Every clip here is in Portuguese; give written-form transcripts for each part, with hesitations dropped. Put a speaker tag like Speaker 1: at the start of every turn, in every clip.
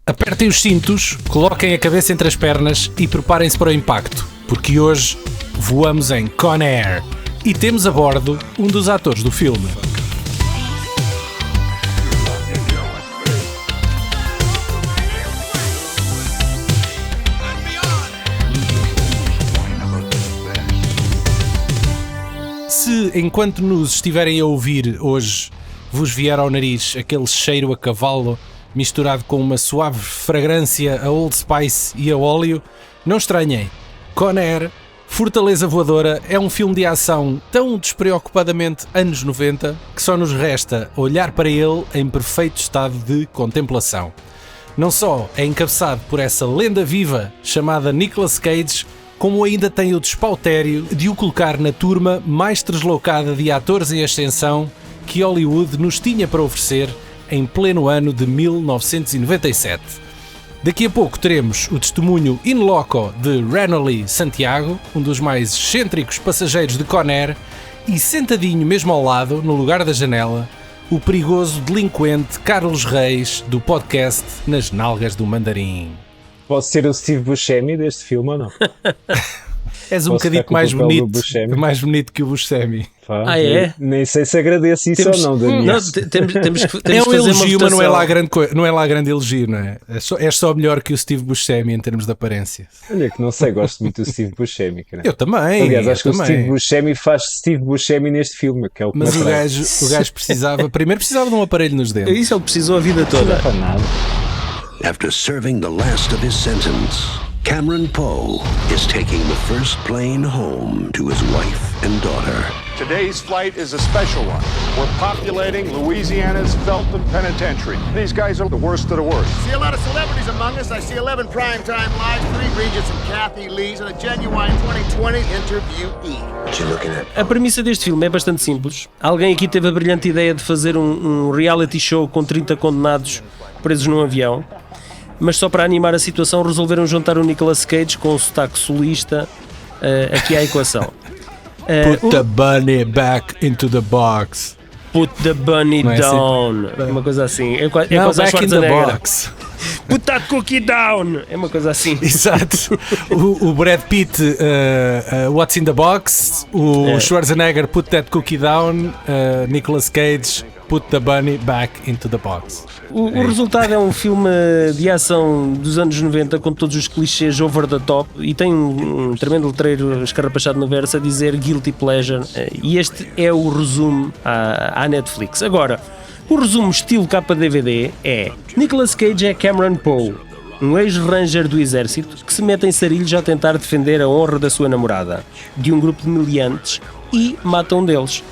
Speaker 1: Apertem os cintos, coloquem a cabeça entre as pernas e preparem-se para o impacto, porque hoje voamos em Con Air e temos a bordo um dos atores do filme. Se, enquanto nos estiverem a ouvir hoje, vos vier ao nariz aquele cheiro a cavalo misturado com uma suave fragrância a Old Spice e a óleo, não estranhem. Con Air, Fortaleza Voadora, é um filme de ação tão despreocupadamente anos 90 que só nos resta olhar para ele em perfeito estado de contemplação. Não só é encabeçado por essa lenda viva chamada Nicolas Cage, como ainda tem o despautério de o colocar na turma mais deslocada de atores em ascensão que Hollywood nos tinha para oferecer em pleno ano de 1997. Daqui a pouco teremos o testemunho in loco de Renoli Santiago, um dos mais excêntricos passageiros de Con Air, e sentadinho mesmo ao lado, no lugar da janela, o perigoso delinquente Carlos Reis, do podcast Nas Nalgas do Mandarim.
Speaker 2: Posso ser o Steve Buscemi deste filme ou não?
Speaker 1: És um bocadito mais bonito que o Buscemi.
Speaker 2: É? Nem sei se agradeço isso ou não, Daniel.
Speaker 3: Não, temos que
Speaker 1: é um
Speaker 3: fazer
Speaker 1: elogio,
Speaker 3: uma
Speaker 1: mas não é lá grande elogio, não é? És só melhor que o Steve Buscemi em termos de aparência.
Speaker 2: Olha que não sei, gosto muito do Steve Buscemi. Cara.
Speaker 1: Eu também.
Speaker 2: Aliás, acho que o Steve Buscemi faz Steve Buscemi neste filme. Que é o que
Speaker 1: mas o gajo precisava de um aparelho nos dentes.
Speaker 3: Isso ele precisou a vida toda.
Speaker 2: Não para nada.
Speaker 4: After serving the last of his sentence, Cameron Poe is taking the first plane home to his wife and daughter.
Speaker 5: Today's flight is a special one. We're populating Louisiana's Felton Penitentiary. These guys are the worst of the worst.
Speaker 6: See a lot of celebrities among us. I see 11 primetime lives, 3 Regents and Kathy Lees, and a genuine 2020 interviewee.
Speaker 4: What you looking at?
Speaker 3: A premissa deste filme é bastante simples. Alguém aqui teve a brilhante ideia de fazer um reality show com 30 condenados presos num avião, mas só para animar a situação resolveram juntar o Nicolas Cage com o sotaque sulista aqui à equação.
Speaker 1: Put the bunny back into the box.
Speaker 3: Put the bunny down.
Speaker 1: Assim?
Speaker 3: Uma coisa assim. É quase
Speaker 1: back in the
Speaker 3: Schwarzenegger.
Speaker 1: box.
Speaker 3: Put that cookie down. É uma coisa assim.
Speaker 1: Exato. O Brad Pitt, What's in the box. O Schwarzenegger, Put that cookie down. Nicolas Cage, Put the bunny back into the box.
Speaker 3: O resultado é um filme de ação dos anos 90 com todos os clichês over the top e tem um tremendo letreiro escarrapachado no verso a dizer Guilty Pleasure, e este é o resumo à Netflix. Agora, o resumo estilo capa DVD é: Nicolas Cage é Cameron Poe, um ex-ranger do exército que se mete em sarilhos a tentar defender a honra da sua namorada de um grupo de meliantes e mata um deles.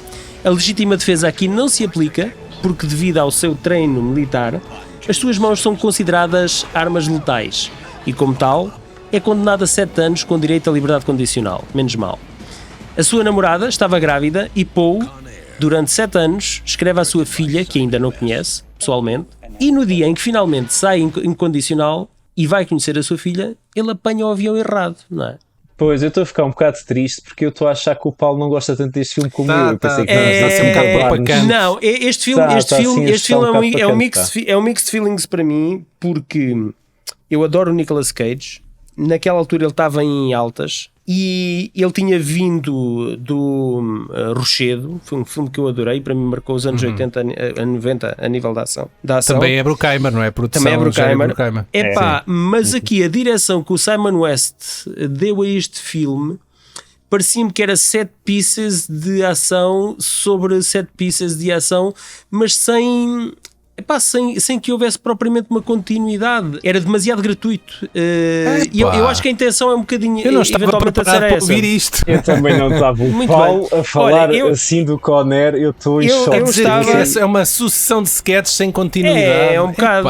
Speaker 3: A legítima defesa aqui não se aplica porque, devido ao seu treino militar, as suas mãos são consideradas armas letais e, como tal, é condenado a 7 anos com direito à liberdade condicional. Menos mal. A sua namorada estava grávida e Poe, durante 7 anos, escreve à sua filha, que ainda não conhece pessoalmente, e no dia em que finalmente sai incondicional e vai conhecer a sua filha, ele apanha o avião errado, não é?
Speaker 2: Pois, eu estou a ficar um bocado triste porque eu estou a achar que o Paulo não gosta tanto deste filme como eu. Eu pensei que
Speaker 1: está a ser um bocado propaganda.
Speaker 3: Não, este filme é um mixed feelings para mim, porque eu adoro o Nicolas Cage. Naquela altura ele estava em altas e ele tinha vindo do Rochedo, foi um filme que eu adorei, para mim marcou os anos 80 a 90 a nível da ação.
Speaker 1: Também é Bruckheimer, não é? Produção,
Speaker 3: também é Bruckheimer.
Speaker 1: Epá,
Speaker 3: mas aqui a direção que o Simon West deu a este filme parecia-me que era 7 pieces de ação sobre 7 pieces de ação, mas sem que houvesse propriamente uma continuidade. Era demasiado gratuito. Eu acho que a intenção é um bocadinho.
Speaker 1: Eu não estava preparado para ouvir isto.
Speaker 2: Eu também não estava. O Paulo a falar assim do Con Air, eu estou em choque.
Speaker 1: É uma sucessão de sketches sem continuidade.
Speaker 3: É um bocado.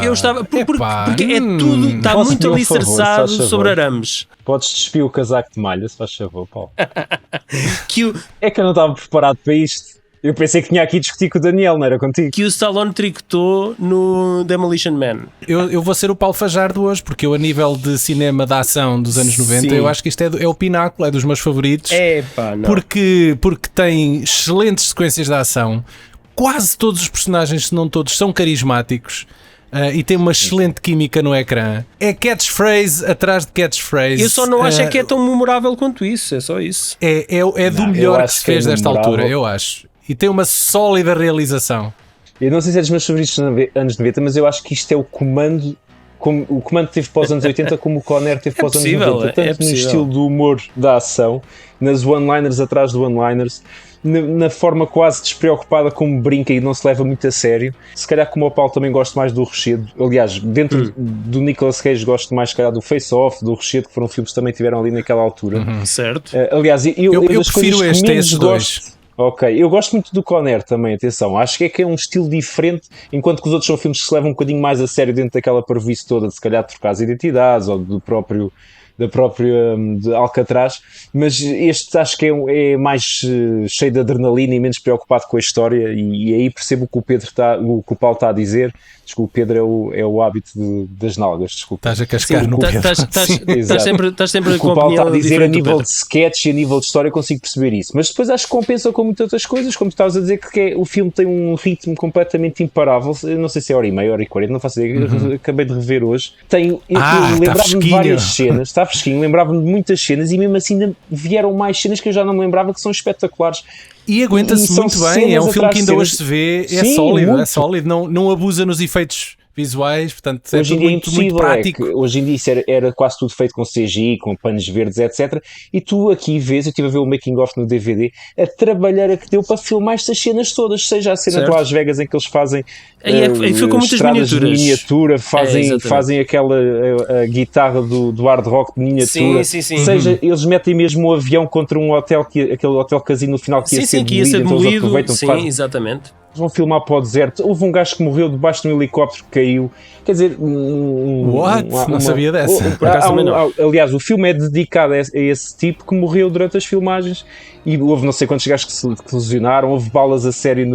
Speaker 3: Eu estava. Porque é tudo. Está muito alicerçado sobre arames.
Speaker 2: Podes despir o casaco de malha, se faz favor, Paulo. É que eu não estava preparado para isto. Eu pensei que tinha aqui discutir com o Daniel, não era contigo?
Speaker 3: Que o Stallone tricotou no Demolition Man.
Speaker 1: Eu vou ser o Paulo Fajardo hoje, porque eu, a nível de cinema de ação dos anos 90, eu acho que isto é o pináculo, é dos meus favoritos. Porque tem excelentes sequências de ação. Quase todos os personagens, se não todos, são carismáticos. e tem uma excelente química no ecrã. É catchphrase atrás de catchphrase.
Speaker 3: Eu só não acho que é tão memerável quanto isso, é só isso.
Speaker 1: É do melhor que se fez desta altura, eu acho. E tem uma sólida realização.
Speaker 2: Eu não sei se é dos meus favoritos dos anos 90, mas eu acho que isto é o comando, como o comando teve para os anos 80, como o Conner teve para os anos 90. Tanto no estilo do humor da ação, nas one-liners atrás de one-liners, na forma quase despreocupada como brinca e não se leva muito a sério. Se calhar, como o Paulo, também gosto mais do Rochedo. Aliás, dentro do Nicolas Cage gosto mais, se calhar, do Face Off, do Rochedo, que foram filmes que também tiveram ali naquela altura.
Speaker 3: Certo.
Speaker 2: Aliás, eu
Speaker 1: prefiro estes dois.
Speaker 2: Ok, eu gosto muito do Conner também, atenção, acho que é um estilo diferente, enquanto que os outros são filmes que se levam um bocadinho mais a sério dentro daquela parvoíce toda, de se calhar trocar as identidades ou da própria de Alcatraz, mas este acho que é mais cheio de adrenalina e menos preocupado com a história, e aí percebo o que o Paulo está a dizer. Desculpa, Pedro é o hábito das nalgas, desculpa.
Speaker 1: Estás a cascar no Pedro.
Speaker 3: Estás sempre com
Speaker 2: o Paulo está a dizer a nível
Speaker 3: de
Speaker 2: sketch e a nível de história, eu consigo perceber isso, mas depois acho que compensa com muitas outras coisas, como tu estavas a dizer que o filme tem um ritmo completamente imparável. Eu não sei se é hora e meia, hora e 40, não faço ideia, acabei de rever hoje. Eu lembrava-me de várias cenas, está fresquinho, lembrava-me de muitas cenas e mesmo assim ainda vieram mais cenas que eu já não me lembrava, que são espetaculares.
Speaker 1: E aguenta-se muito bem, é um filme que ainda hoje se vê, é sólido, não abusa nos efeitos visuais, portanto é
Speaker 2: hoje em dia
Speaker 1: muito, muito prático.
Speaker 2: Hoje em dia isso era quase tudo feito com CGI, com panos verdes, etc. E tu aqui vês, eu estive a ver o making of no DVD, a trabalhar que deu para filmar estas cenas todas, seja a cena de Las Vegas em que eles fazem
Speaker 3: foi com muitas
Speaker 2: estradas de miniatura, fazem aquela a guitarra do hard rock de miniatura, seja eles metem mesmo um avião contra um hotel, aquele hotel casino no final que ia ser demolido,
Speaker 3: exatamente.
Speaker 2: Vão filmar para o deserto. Houve um gajo que morreu debaixo de um helicóptero que caiu. Quer dizer,
Speaker 1: não sabia dessa.
Speaker 2: Aliás, o filme é dedicado a esse tipo que morreu durante as filmagens e houve não sei quantos gajos que se lesionaram, houve balas a sério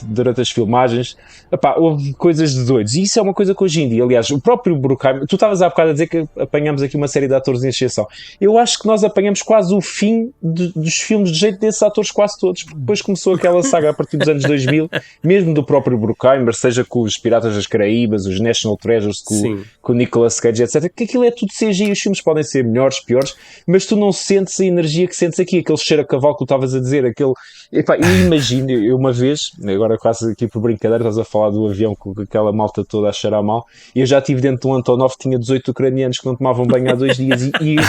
Speaker 2: durante as filmagens. Epá, houve coisas de doidos. E isso é uma coisa que hoje em dia, aliás, o próprio Bruckheimer, tu estavas há bocado a dizer que apanhamos aqui uma série de atores em exceção. Eu acho que nós apanhamos quase o fim dos filmes de jeito desses atores quase todos, porque depois começou aquela saga a partir dos anos 2000, mesmo do próprio Bruckheimer, seja com os Piratas das Caraíbas, os National Treasures, com o Nicolas Cage, etc. Que aquilo é tudo CGI, os filmes podem ser melhores, piores, mas tu não sentes a energia que sentes aqui, aquele cheiro a cavalo que tu estavas a dizer, aquele... Epá, eu imagino, eu uma vez, agora quase aqui por brincadeira, estás a falar do avião com aquela malta toda a cheirar mal, e eu já estive dentro de um Antonov, tinha 18 ucranianos que não tomavam banho há 2 dias, e eu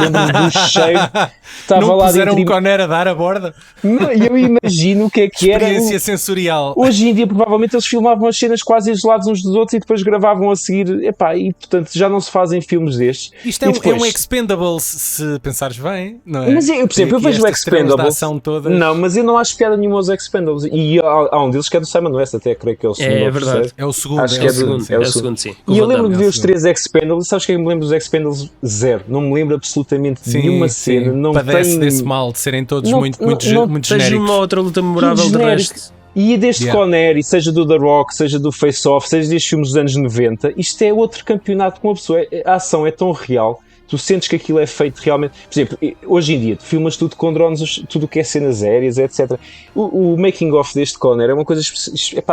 Speaker 2: lembro-me do cheiro que estava
Speaker 1: não
Speaker 2: lá dentro.
Speaker 1: Não puseram um Conner a dar a borda?
Speaker 2: E eu imagino o que é que era...
Speaker 1: Experiência sensorial.
Speaker 2: Hoje em dia, provavelmente, eles filmavam as cenas quase isolados uns dos outros e depois gravavam a seguir. Epá, e portanto já não se fazem filmes destes.
Speaker 1: Isto é um Expendables, se pensares bem, não é?
Speaker 2: Mas eu, por exemplo, eu vejo o Expendables.
Speaker 1: Toda...
Speaker 2: Não, mas eu não acho piada nenhuma aos Expendables. E há um deles que é do Simon West, até creio que é o segundo.
Speaker 3: É verdade.
Speaker 1: É o segundo.
Speaker 2: Acho que é o segundo,
Speaker 3: sim.
Speaker 2: E eu lembro de ver os 3 Expendables. Sabes que eu me lembro dos Expendables? Zero. Não me lembro absolutamente nenhuma cena. Não
Speaker 1: padece desse mal de serem todos muito genéricos.
Speaker 3: Tens uma outra luta memorável de resto.
Speaker 2: E deste Conner, e seja do The Rock, seja do Face Off, seja destes filmes dos anos 90, isto é outro campeonato com uma pessoa. A ação é tão real, tu sentes que aquilo é feito realmente. Por exemplo, hoje em dia, tu filmas tudo com drones, tudo o que é cenas aéreas, etc. O making of deste Conner é uma coisa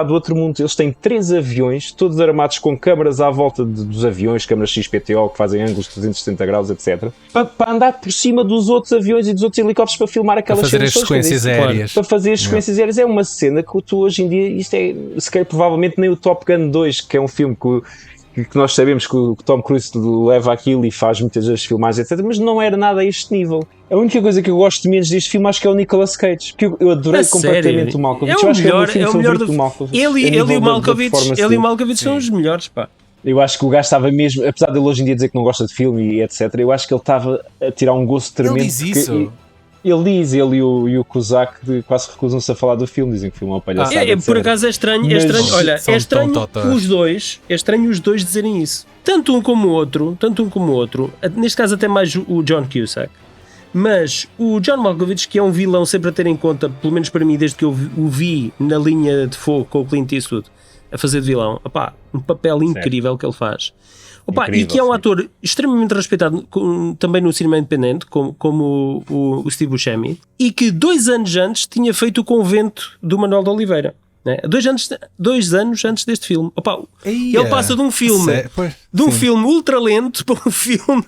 Speaker 2: do outro mundo. Eles têm 3 aviões, todos armados com câmaras à volta dos aviões, câmaras XPTO que fazem ângulos de 370 graus, etc. Para andar por cima dos outros aviões e dos outros helicópteros para filmar aquelas
Speaker 1: cenas. Para fazer as sequências aéreas.
Speaker 2: Para fazer as sequências aéreas. É uma cena que tu hoje em dia, isto é, se calhar provavelmente nem o Top Gun 2, que é um filme que nós sabemos que o Tom Cruise leva aquilo e faz muitas das filmagens, etc. Mas não era nada a este nível. A única coisa que eu gosto menos deste filme acho que é o Nicolas Cage, porque eu adorei completamente o Malkovich. Eu acho que é o meu filme favorito do Malkovich.
Speaker 3: Ele e o Malkovich são os melhores, pá.
Speaker 2: Eu acho que o gajo estava mesmo, apesar de ele hoje em dia dizer que não gosta de filme e etc, eu acho que ele estava a tirar um gosto tremendo.
Speaker 1: Ele diz isso.
Speaker 2: Ele e o Cusack quase recusam-se a falar do filme, dizem que o filme é uma palhaçada.
Speaker 3: Por acaso é estranho, olha, é estranho os dois dizerem isso. Tanto um como o outro, neste caso até mais o John Cusack, mas o John Malkovich, que é um vilão sempre a ter em conta, pelo menos para mim, desde que eu o vi na Linha de Fogo com o Clint Eastwood a fazer de vilão, opá, um papel incrível que ele faz. Opa, incrível, e que é um ator extremamente respeitado também no cinema independente, como o Steve Buscemi, e que 2 anos antes tinha feito O Convento do Manuel de Oliveira. né? 2 anos antes deste filme. Opa,
Speaker 1: Eia,
Speaker 3: ele passa de um filme ultra lento para um filme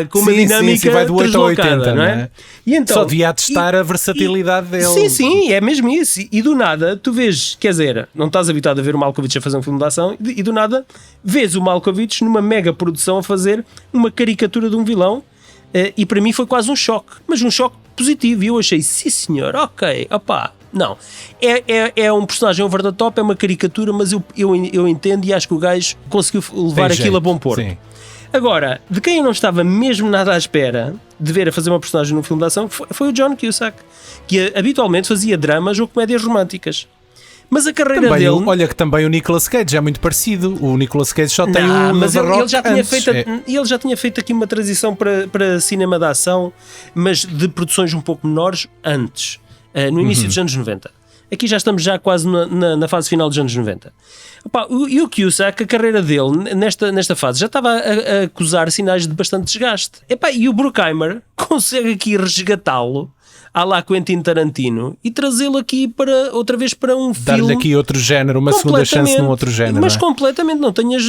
Speaker 3: com uma dinâmica
Speaker 1: vai do 8 ao 80,
Speaker 3: não é? E então,
Speaker 1: só devia atestar a versatilidade dele.
Speaker 3: Sim, é mesmo isso. E do nada, tu vês, quer dizer, não estás habituado a ver o Malkovich a fazer um filme de ação, e do nada vês o Malkovich numa mega produção a fazer uma caricatura de um vilão, e para mim foi quase um choque, mas um choque positivo. E eu achei, sim senhor, ok, opá. Não, é um personagem over the top, é uma caricatura, mas eu entendo e acho que o gajo conseguiu levar aquilo a bom porto. Sim. Agora, de quem eu não estava mesmo nada à espera de ver a fazer uma personagem num filme de ação foi o John Cusack, que habitualmente fazia dramas ou comédias românticas. Mas a carreira
Speaker 1: também
Speaker 3: dele...
Speaker 1: Olha que também o Nicolas Cage é muito parecido. O Nicolas Cage só tem
Speaker 3: mas ele já tinha
Speaker 1: antes.
Speaker 3: Ele já tinha feito aqui uma transição para cinema de ação, mas de produções um pouco menores antes. No início dos anos 90. Aqui já estamos quase na fase final dos anos 90. Opa, e o Cusack, a carreira dele nesta fase já estava a acusar sinais de bastante desgaste. E o Bruckheimer consegue aqui resgatá-lo à la Quentin Tarantino e trazê-lo aqui outra vez para um filme.
Speaker 1: Dar-lhe aqui outro género, uma segunda chance num outro género.
Speaker 3: Mas completamente, não tenhas.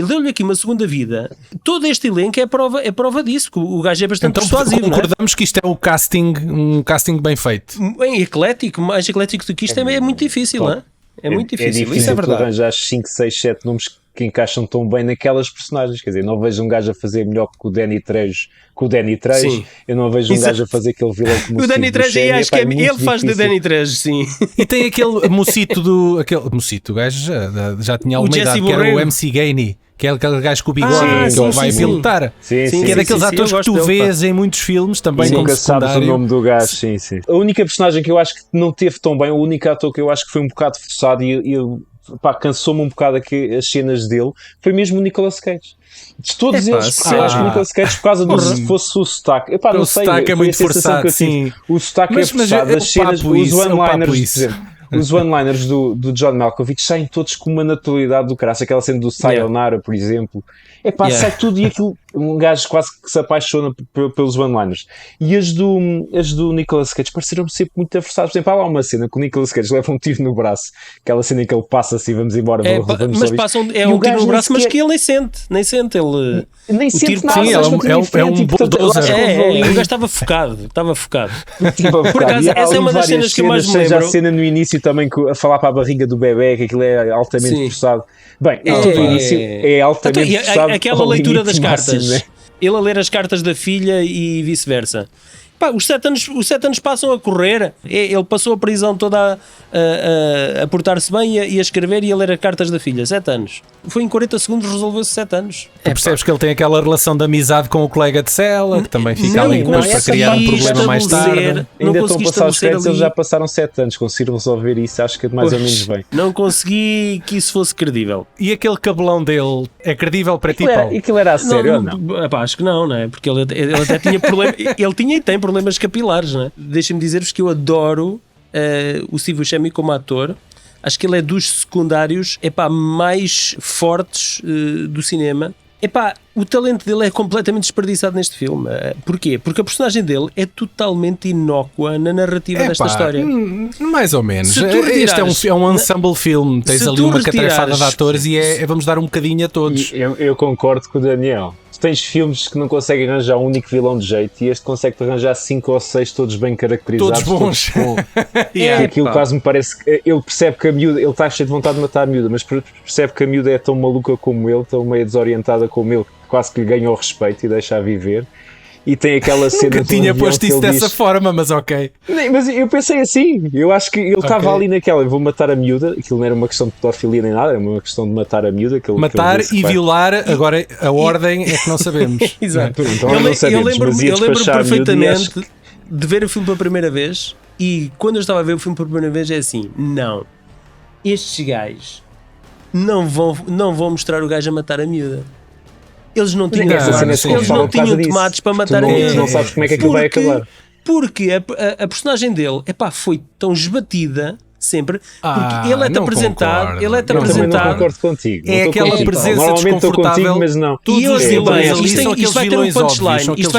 Speaker 3: Deu-lhe aqui uma segunda vida. Todo este elenco é prova disso, que o gajo é bastante persuasivo.
Speaker 1: Concordamos que isto é um casting bem feito.
Speaker 3: Bem eclético, mais eclético do que isto é muito difícil, não é? É muito difícil, isso é verdade.
Speaker 2: Tu arranjas 5, 6, 7 nomes que encaixam tão bem naquelas personagens, quer dizer, não vejo um gajo a fazer melhor que o Danny Trejo, eu não vejo um gajo a fazer aquele vilão como
Speaker 3: o Danny Trejo, acho que ele faz de Danny Trejo, sim.
Speaker 1: E tem aquele mocito o gajo já tinha alguma idade, que era o MC Gainey, que é aquele gajo com o bigode que ele vai pilotar, que é daqueles atores que tu vês em muitos filmes também como secundário.
Speaker 2: Sabes o nome do gajo, sim. A única personagem que eu acho que não teve tão bem, o único ator que eu acho que foi um bocado forçado e cansou-me um bocado aqui as cenas dele, foi mesmo o Nicolas Cage. De todos eles, eu acho que o Nicolas Cage, por causa do se fosse o sotaque, não sei,
Speaker 1: sotaque é muito forçado, sim.
Speaker 2: O sotaque é forçado, as cenas, os one-liners, os one-liners do John Malkovich saem todos com uma naturalidade do caraço, aquela cena do Sayonara, por exemplo. Sai tudo e aquilo, um gajo quase que se apaixona pelos one-liners. E as do Nicolas Cage pareceram-me sempre muito forçadas. Por exemplo, há lá uma cena que o Nicolas Cage leva um tiro no braço, aquela cena em que ele passa assim, vamos embora,
Speaker 3: mas passa um tiro no braço, mas que ele nem sente, ele...
Speaker 2: Nem sente nada,
Speaker 1: é um bulldozer.
Speaker 3: O gajo estava focado. Por acaso, essa é uma das cenas que eu mais me lembro.
Speaker 2: A cena no início também, a falar para a barriga do bebê, que aquilo é altamente forçado. Bem, todo o início é altamente forçado.
Speaker 3: Aquela leitura das cartas. Máximo, né? Ele a ler as cartas da filha e vice-versa. Os 7 anos passam a correr. Ele passou a prisão toda a portar-se bem e a escrever e a ler as cartas da filha. 7 anos. Foi em 40 segundos, resolveu-se 7 anos.
Speaker 1: Tu percebes que ele tem aquela relação de amizade com o colega de cela, que também fica ali depois para criar um problema mais tarde.
Speaker 2: Ainda estão a passar os créditos, eles já passaram 7 anos. Conseguiram resolver isso, acho que mais ou menos bem.
Speaker 3: Não consegui que isso fosse credível.
Speaker 1: E aquele cabelão dele é credível para ti, Paulo?
Speaker 2: E aquilo era a sério ou não?
Speaker 3: Acho que não é? Porque ele até tinha problema. Ele tinha e tem problemas capilares, não é? Deixem-me dizer-vos que eu adoro o Steve Buscemi como ator. Acho que ele é dos secundários mais fortes do cinema. O talento dele é completamente desperdiçado neste filme. Porquê? Porque a personagem dele é totalmente inócua na narrativa desta história.
Speaker 1: Mais ou menos. Este é um ensemble film. Tens ali uma catrefada de atores e vamos dar um bocadinho a todos.
Speaker 2: Eu concordo com o Daniel. Tens filmes que não conseguem arranjar um único vilão de jeito e este consegue-te arranjar 5 ou 6 todos bem caracterizados.
Speaker 1: Todos bons.
Speaker 2: Aquilo quase me parece que ele percebe que a miúda, ele está cheio de vontade de matar a miúda, mas percebe que a miúda é tão maluca como ele, tão meio desorientada como ele, que quase que lhe ganha o respeito e deixa a viver. E tem aquela cena.
Speaker 1: Nunca tinha posto isso dessa forma, mas ok.
Speaker 2: Mas eu pensei assim, eu acho que ele estava ali naquela, eu vou matar a miúda, aquilo não era uma questão de pedofilia nem nada, era uma questão de matar a miúda.
Speaker 1: Matar e violar, agora a ordem é que não sabemos.
Speaker 3: Exato.
Speaker 2: Então
Speaker 3: eu lembro perfeitamente de ver o filme pela primeira vez e quando eu estava a ver o filme pela primeira vez é assim, não, estes gajos não vão mostrar o gajo a matar a miúda. Eles não tinham tomates para matar a miúda.
Speaker 2: Não sabes como é que aquilo vai acabar.
Speaker 3: Porque a personagem dele foi tão esbatida sempre, porque ele é-te apresentado.
Speaker 2: Também não concordo contigo.
Speaker 1: É aquela presença
Speaker 2: normalmente
Speaker 1: desconfortável.
Speaker 2: Mas não.
Speaker 3: E isto vai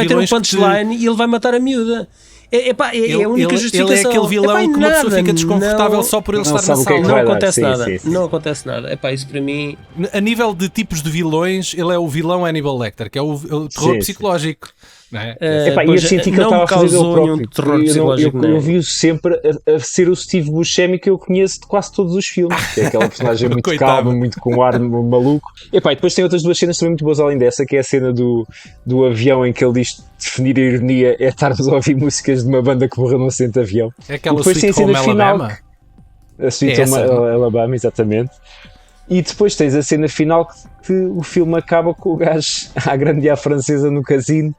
Speaker 3: ter um punchline. E ele vai matar a miúda. a única justificação.
Speaker 1: Ele é aquele vilão que uma pessoa fica desconfortável só por ele estar na sala.
Speaker 3: Não acontece nada. Não acontece nada. Isso para mim...
Speaker 1: A nível de tipos de vilões, ele é o vilão Hannibal Lecter, que é o terror psicológico. Não é?
Speaker 2: E eu senti que ele estava a fazer o próprio. Eu vi-o sempre a ser o Steve Buscemi que eu conheço de quase todos os filmes, que é aquela personagem muito calma, muito com um ar maluco. E depois tem outras duas cenas também muito boas além dessa, que é a cena do avião em que ele diz definir a ironia é estarmos a ouvir músicas de uma banda que morreu num acidente de avião.
Speaker 1: É aquela Sweet Home Alabama.
Speaker 2: A Sweet Home Alabama, exatamente. E depois tens a cena final que o filme acaba com o gajo à grande e à francesa no casino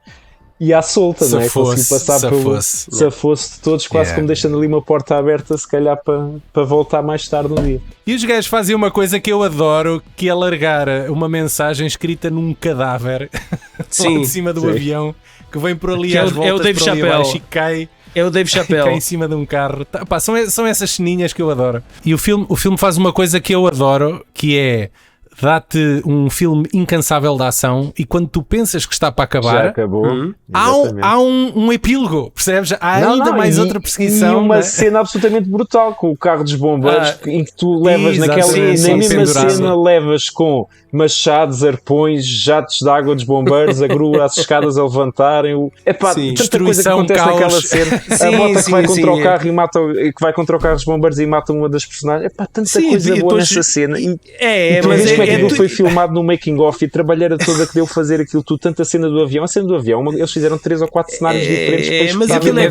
Speaker 2: e à solta, não é? Conseguiu passar safou-se de todos, quase como deixando ali uma porta aberta, se calhar para voltar mais tarde no dia.
Speaker 1: E os gajos fazem uma coisa que eu adoro, que é largar uma mensagem escrita num cadáver em cima do avião, que vem por ali às voltas,
Speaker 3: é o Dave Chappelle.
Speaker 1: E cai.
Speaker 3: É o Dave Chappelle.
Speaker 1: Cai em cima de um carro. São essas ceninhas que eu adoro. E o filme faz uma coisa que eu adoro, que é... dá-te um filme incansável de ação e quando tu pensas que está para acabar,
Speaker 2: já acabou.
Speaker 1: Há um epílogo, percebes? Há ainda mais outra perseguição.
Speaker 2: E uma cena absolutamente brutal com o carro dos bombeiros em que tu levas na mesma cena, levas com machados, arpões, jatos de água dos bombeiros, a grua, as escadas a levantarem. Tanta coisa que acontece naquela cena. A moto que vai contra o carro e mata, que vai contra o carro dos bombeiros e mata uma das personagens. Tanta coisa boa nessa cena. Aquilo foi filmado no making of e a trabalheira toda que deu fazer aquilo tudo, tanta cena do avião. A cena do avião, eles fizeram 3 ou 4 cenários diferentes.
Speaker 3: Mas aquilo é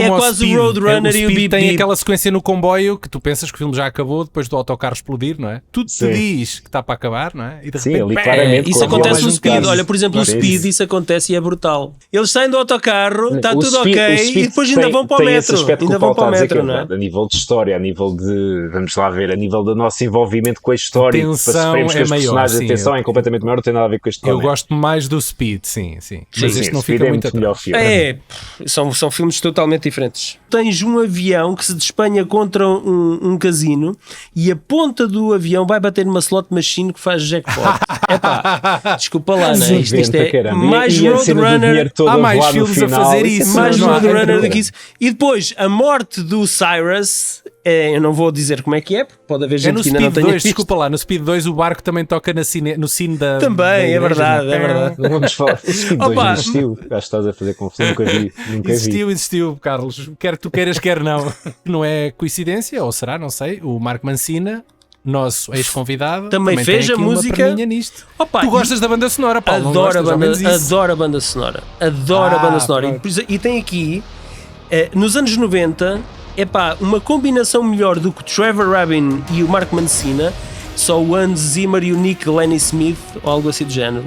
Speaker 3: quase o Roadrunner e o Beep
Speaker 1: tem aquela sequência no comboio que tu pensas que o filme já acabou depois do autocarro explodir, não é? Tudo te diz que está para acabar, não é? E de repente,
Speaker 2: ali claramente.
Speaker 3: Isso acontece no Speed. Olha, por exemplo, o Speed, isso acontece e é brutal. Eles saem do autocarro, está tudo ok, e depois ainda vão para o metro. Ainda vão para o metro, não é?
Speaker 2: A nível de história, a nível de, vamos lá ver, a nível do nosso envolvimento com a história, sofremos com as personagens, a atenção é completamente maior, não tem nada a ver com este
Speaker 1: Eu gosto mais do Speed, sim. Mas isto não fica muito
Speaker 2: melhor filme.
Speaker 3: São filmes totalmente diferentes. Tens um avião que se despenha contra um casino e a ponta do avião vai bater numa slot machine que faz jackpot. Desculpa lá, não é? Isto é mais Roadrunner.
Speaker 1: Há mais filmes a fazer isso.
Speaker 3: Mais Roadrunner do que isso. E depois, a morte do Cyrus... eu não vou dizer como é que é, porque pode haver gente que ainda não tenha visto.
Speaker 1: Desculpa lá, no Speed 2 o barco também toca no sino da...
Speaker 3: Também, é verdade.
Speaker 2: Não vamos falar. O Speed 2 existiu. Acho que estás a fazer confusão, nunca vi.
Speaker 1: Existiu, Carlos. Quer tu queiras, quer não. Não é coincidência, ou será, não sei, o Mark Mancina, nosso ex-convidado,
Speaker 3: também fez
Speaker 1: tem
Speaker 3: a música
Speaker 1: nisto. Tu gostas da banda sonora, Paulo?
Speaker 3: Adoro a banda sonora. Adoro a banda sonora. E tem aqui, nos anos 90... uma combinação melhor do que o Trevor Rabin e o Mark Mancina, só o Hans Zimmer e o Nick Lenny Smith, ou algo assim do género.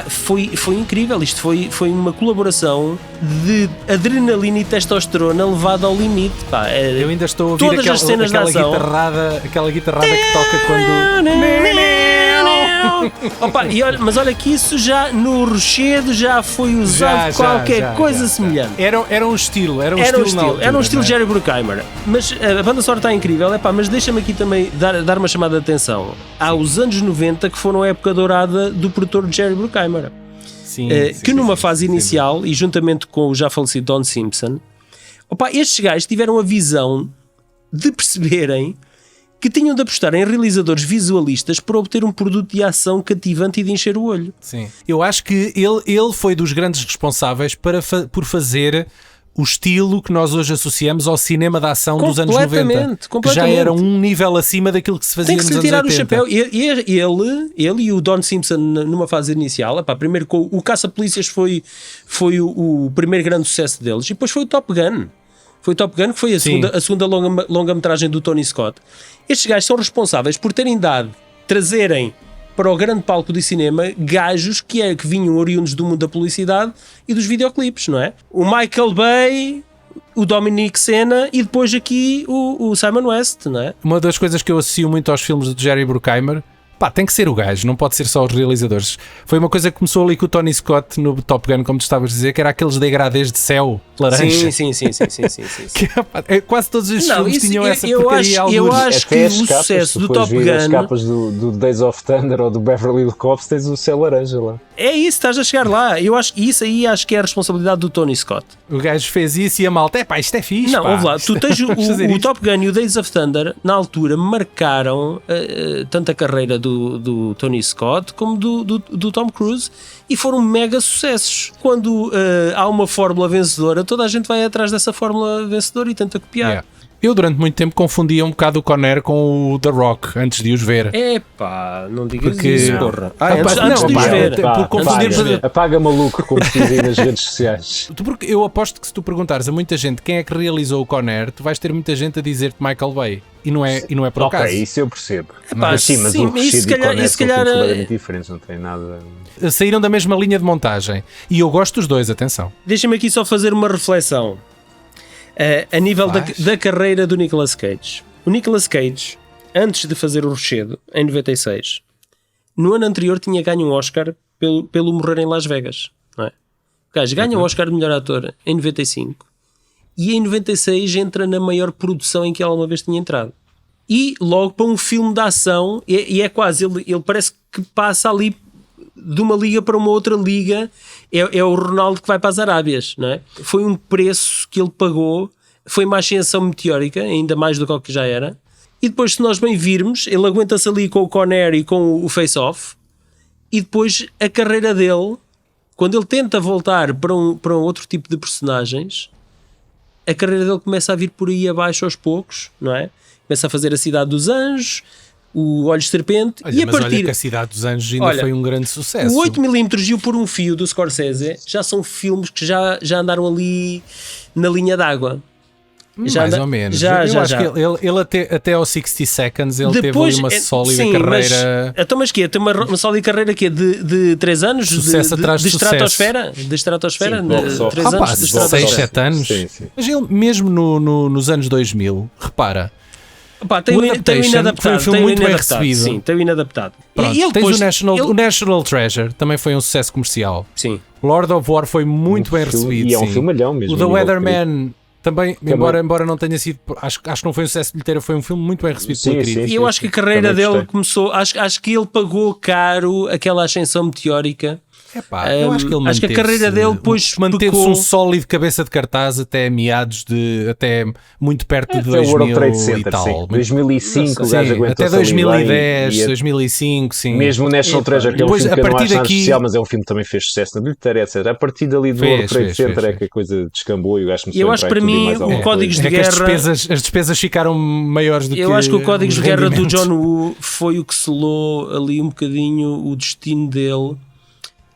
Speaker 3: Foi incrível. Isto foi uma colaboração de adrenalina e testosterona levada ao limite.
Speaker 1: Eu ainda estou a ouvir aquela guitarrada que toca quando...
Speaker 3: mas olha que isso já no Rochedo já foi usado qualquer coisa semelhante.
Speaker 1: Era um estilo
Speaker 3: Jerry Bruckheimer. Mas a banda sonora está incrível, mas deixa-me aqui também dar uma chamada de atenção. Há os anos 90 que foram a época dourada do produtor Jerry Bruckheimer. Que numa fase inicial, e juntamente com o já falecido Don Simpson, estes gajos tiveram a visão de perceberem que tinham de apostar em realizadores visualistas para obter um produto de ação cativante e de encher o olho.
Speaker 1: Sim. Eu acho que ele foi dos grandes responsáveis por fazer o estilo que nós hoje associamos ao cinema de ação dos anos 90. Que já era um nível acima daquilo que se fazia nos anos 80. Tem que se lhe tirar o
Speaker 3: chapéu. Ele e o Don Simpson numa fase inicial, primeiro com o Caça-Polícias foi o primeiro grande sucesso deles, e depois foi o Top Gun. Foi o Top Gun, que foi a segunda longa-metragem do Tony Scott. Estes gajos são responsáveis por terem trazerem para o grande palco do cinema gajos que vinham oriundos do mundo da publicidade e dos videoclipes, não é? O Michael Bay, o Dominic Sena e depois aqui o Simon West, não é?
Speaker 1: Uma das coisas que eu associo muito aos filmes de Jerry Bruckheimer Pá, tem que ser o gajo, não pode ser só os realizadores. Foi uma coisa que começou ali com o Tony Scott no Top Gun, como tu estavas a dizer, que era aqueles degradês de céu laranja.
Speaker 3: Sim.
Speaker 1: Que, pá, quase todos os filmes tinham essa
Speaker 3: eu
Speaker 1: porcaria.
Speaker 3: acho que
Speaker 2: Até
Speaker 3: o
Speaker 2: as capas,
Speaker 3: sucesso do
Speaker 2: depois
Speaker 3: Top
Speaker 2: vir as
Speaker 3: Gun
Speaker 2: capas do Days of Thunder ou do Beverly Hills Cops, tens o céu laranja lá.
Speaker 3: é isso, estás a chegar lá. Eu acho que isso aí acho que é a responsabilidade do Tony Scott.
Speaker 1: O gajo fez isso e a malta, pá, isto é fixe.
Speaker 3: Não,
Speaker 1: pá.
Speaker 3: ouve lá, tu tens o Top Gun e o Days of Thunder, na altura, marcaram tanto a carreira do Tony Scott como do Tom Cruise e foram mega sucessos. Quando há uma fórmula vencedora, toda a gente vai atrás dessa fórmula vencedora e tenta copiar.
Speaker 1: Yeah. Eu durante muito tempo confundia um bocado o Conner com o The Rock antes de os ver.
Speaker 3: Epá, não digas
Speaker 1: Porque-
Speaker 3: isso,
Speaker 1: Não.
Speaker 3: porra.
Speaker 1: Ah,
Speaker 3: Antes
Speaker 1: pá,
Speaker 3: de
Speaker 1: não,
Speaker 3: os
Speaker 1: pá,
Speaker 3: ver.
Speaker 1: por confundir-
Speaker 2: Apaga maluco, como se dizem nas redes sociais.
Speaker 1: Porque eu aposto que se tu perguntares a muita gente quem é que realizou o Conner, tu vais ter muita gente a dizer-te Michael Bay. E não é por acaso.
Speaker 2: Ok, isso eu percebo.
Speaker 3: Epá,
Speaker 2: Mas sim, mas
Speaker 3: sim,
Speaker 2: o
Speaker 3: mas isso
Speaker 2: Rashid
Speaker 3: se calhar-
Speaker 2: e o Conner
Speaker 3: isso se
Speaker 2: são
Speaker 3: calhar,
Speaker 2: completamente diferentes, não tem nada...
Speaker 1: Saíram da mesma linha de montagem. E eu gosto dos dois, atenção.
Speaker 3: Deixa-me aqui só fazer uma reflexão a nível da carreira do Nicolas Cage. O Nicolas Cage, antes de fazer o Rochedo, em 96, no ano anterior tinha ganho um Oscar pelo Morrer em Las Vegas. Não é? O gajo ganha um Oscar de melhor ator em 95 e em 96 entra na maior produção em que ele alguma vez tinha entrado. E logo para um filme de ação, e é quase, ele parece que passa ali de uma liga para uma outra liga, é o Ronaldo que vai para as Arábias, não é? Foi um preço que ele pagou, foi uma ascensão meteórica, ainda mais do que o que já era, e depois se nós bem virmos, ele aguenta-se ali com o Conner e com o Face Off, e depois a carreira dele, quando ele tenta voltar para um outro tipo de personagens, a carreira dele começa a vir por aí abaixo aos poucos, não é? Começa a fazer a Cidade dos Anjos, o Olhos de Serpente,
Speaker 1: Olha,
Speaker 3: e a
Speaker 1: mas olha
Speaker 3: partir...
Speaker 1: que a Cidade dos Anjos ainda
Speaker 3: Olha,
Speaker 1: foi um grande sucesso.
Speaker 3: O 8mm e o Por um Fio do Scorsese já são filmes que já andaram ali na linha d'água.
Speaker 1: Mais ou menos. Eu acho que ele até aos 60 Seconds ele
Speaker 3: Depois,
Speaker 1: teve ali uma sólida
Speaker 3: sim,
Speaker 1: carreira.
Speaker 3: Mas quê? Tem uma sólida carreira quê? De 3 anos?
Speaker 1: Sucesso atrás de
Speaker 3: estratosfera? De estratosfera?
Speaker 2: Sim,
Speaker 3: De 3
Speaker 1: Ah, pá,
Speaker 3: anos de
Speaker 1: 6,
Speaker 3: estratosfera.
Speaker 1: 7 anos.
Speaker 2: Sim, sim.
Speaker 1: Mas ele, mesmo nos anos 2000, repara,
Speaker 3: Pá, tem
Speaker 1: o
Speaker 3: o
Speaker 1: Adaptation
Speaker 3: inadaptado.
Speaker 1: foi um filme
Speaker 3: Tem o
Speaker 1: muito bem
Speaker 3: inadaptado,
Speaker 1: recebido.
Speaker 3: Sim, tem o inadaptado.
Speaker 1: pronto,
Speaker 3: E ele
Speaker 1: tens
Speaker 3: depois,
Speaker 1: o National Treasure, também foi um sucesso comercial.
Speaker 3: Sim.
Speaker 1: Lord of War foi muito bem
Speaker 2: filme-
Speaker 1: recebido.
Speaker 2: e é um
Speaker 1: sim.
Speaker 2: filmalhão mesmo,
Speaker 1: O The
Speaker 2: a nível de
Speaker 1: Weatherman também, embora não tenha sido, acho que não foi um sucesso bilheteiro, foi um filme muito bem recebido pela
Speaker 2: Sim,
Speaker 1: crítica.
Speaker 3: E eu acho que a carreira
Speaker 2: Também
Speaker 3: dele
Speaker 2: gostei.
Speaker 3: começou. Acho que ele pagou caro aquela ascensão meteórica.
Speaker 1: Epá, eu acho que ele
Speaker 3: acho que a carreira dele depois
Speaker 1: manteve-se
Speaker 3: pecou.
Speaker 1: um sólido cabeça de cartaz até meados até muito perto de
Speaker 2: Até o World
Speaker 1: 2000
Speaker 2: Trade
Speaker 1: e
Speaker 2: Center,
Speaker 1: tal.
Speaker 2: sim. 2005 o
Speaker 1: Sim,
Speaker 2: gajo aguentou
Speaker 1: até 2010, 2005, sim.
Speaker 2: Mesmo o National Treasure, que é um
Speaker 1: Depois,
Speaker 2: filme que
Speaker 1: a
Speaker 2: eu não
Speaker 1: partir
Speaker 2: acho nada
Speaker 1: daqui-
Speaker 2: especial, mas é um filme que também fez sucesso na bilheteira, etc. A partir dali do
Speaker 1: Fez,
Speaker 2: World Trade
Speaker 1: fez,
Speaker 2: Center
Speaker 1: fez,
Speaker 2: é que a coisa descambou e o gajo começou
Speaker 3: Eu
Speaker 2: a
Speaker 3: acho
Speaker 2: entrar
Speaker 3: que
Speaker 2: em
Speaker 3: para
Speaker 2: tudo e
Speaker 3: mim
Speaker 2: mais alguma
Speaker 3: o Códigos
Speaker 2: coisa.
Speaker 3: de
Speaker 1: É que as
Speaker 3: Guerra.
Speaker 1: as despesas ficaram maiores do que
Speaker 3: Eu acho que o Códigos
Speaker 1: os
Speaker 3: de Guerra do
Speaker 1: rendimentos.
Speaker 3: John Woo foi o que selou ali um bocadinho o destino dele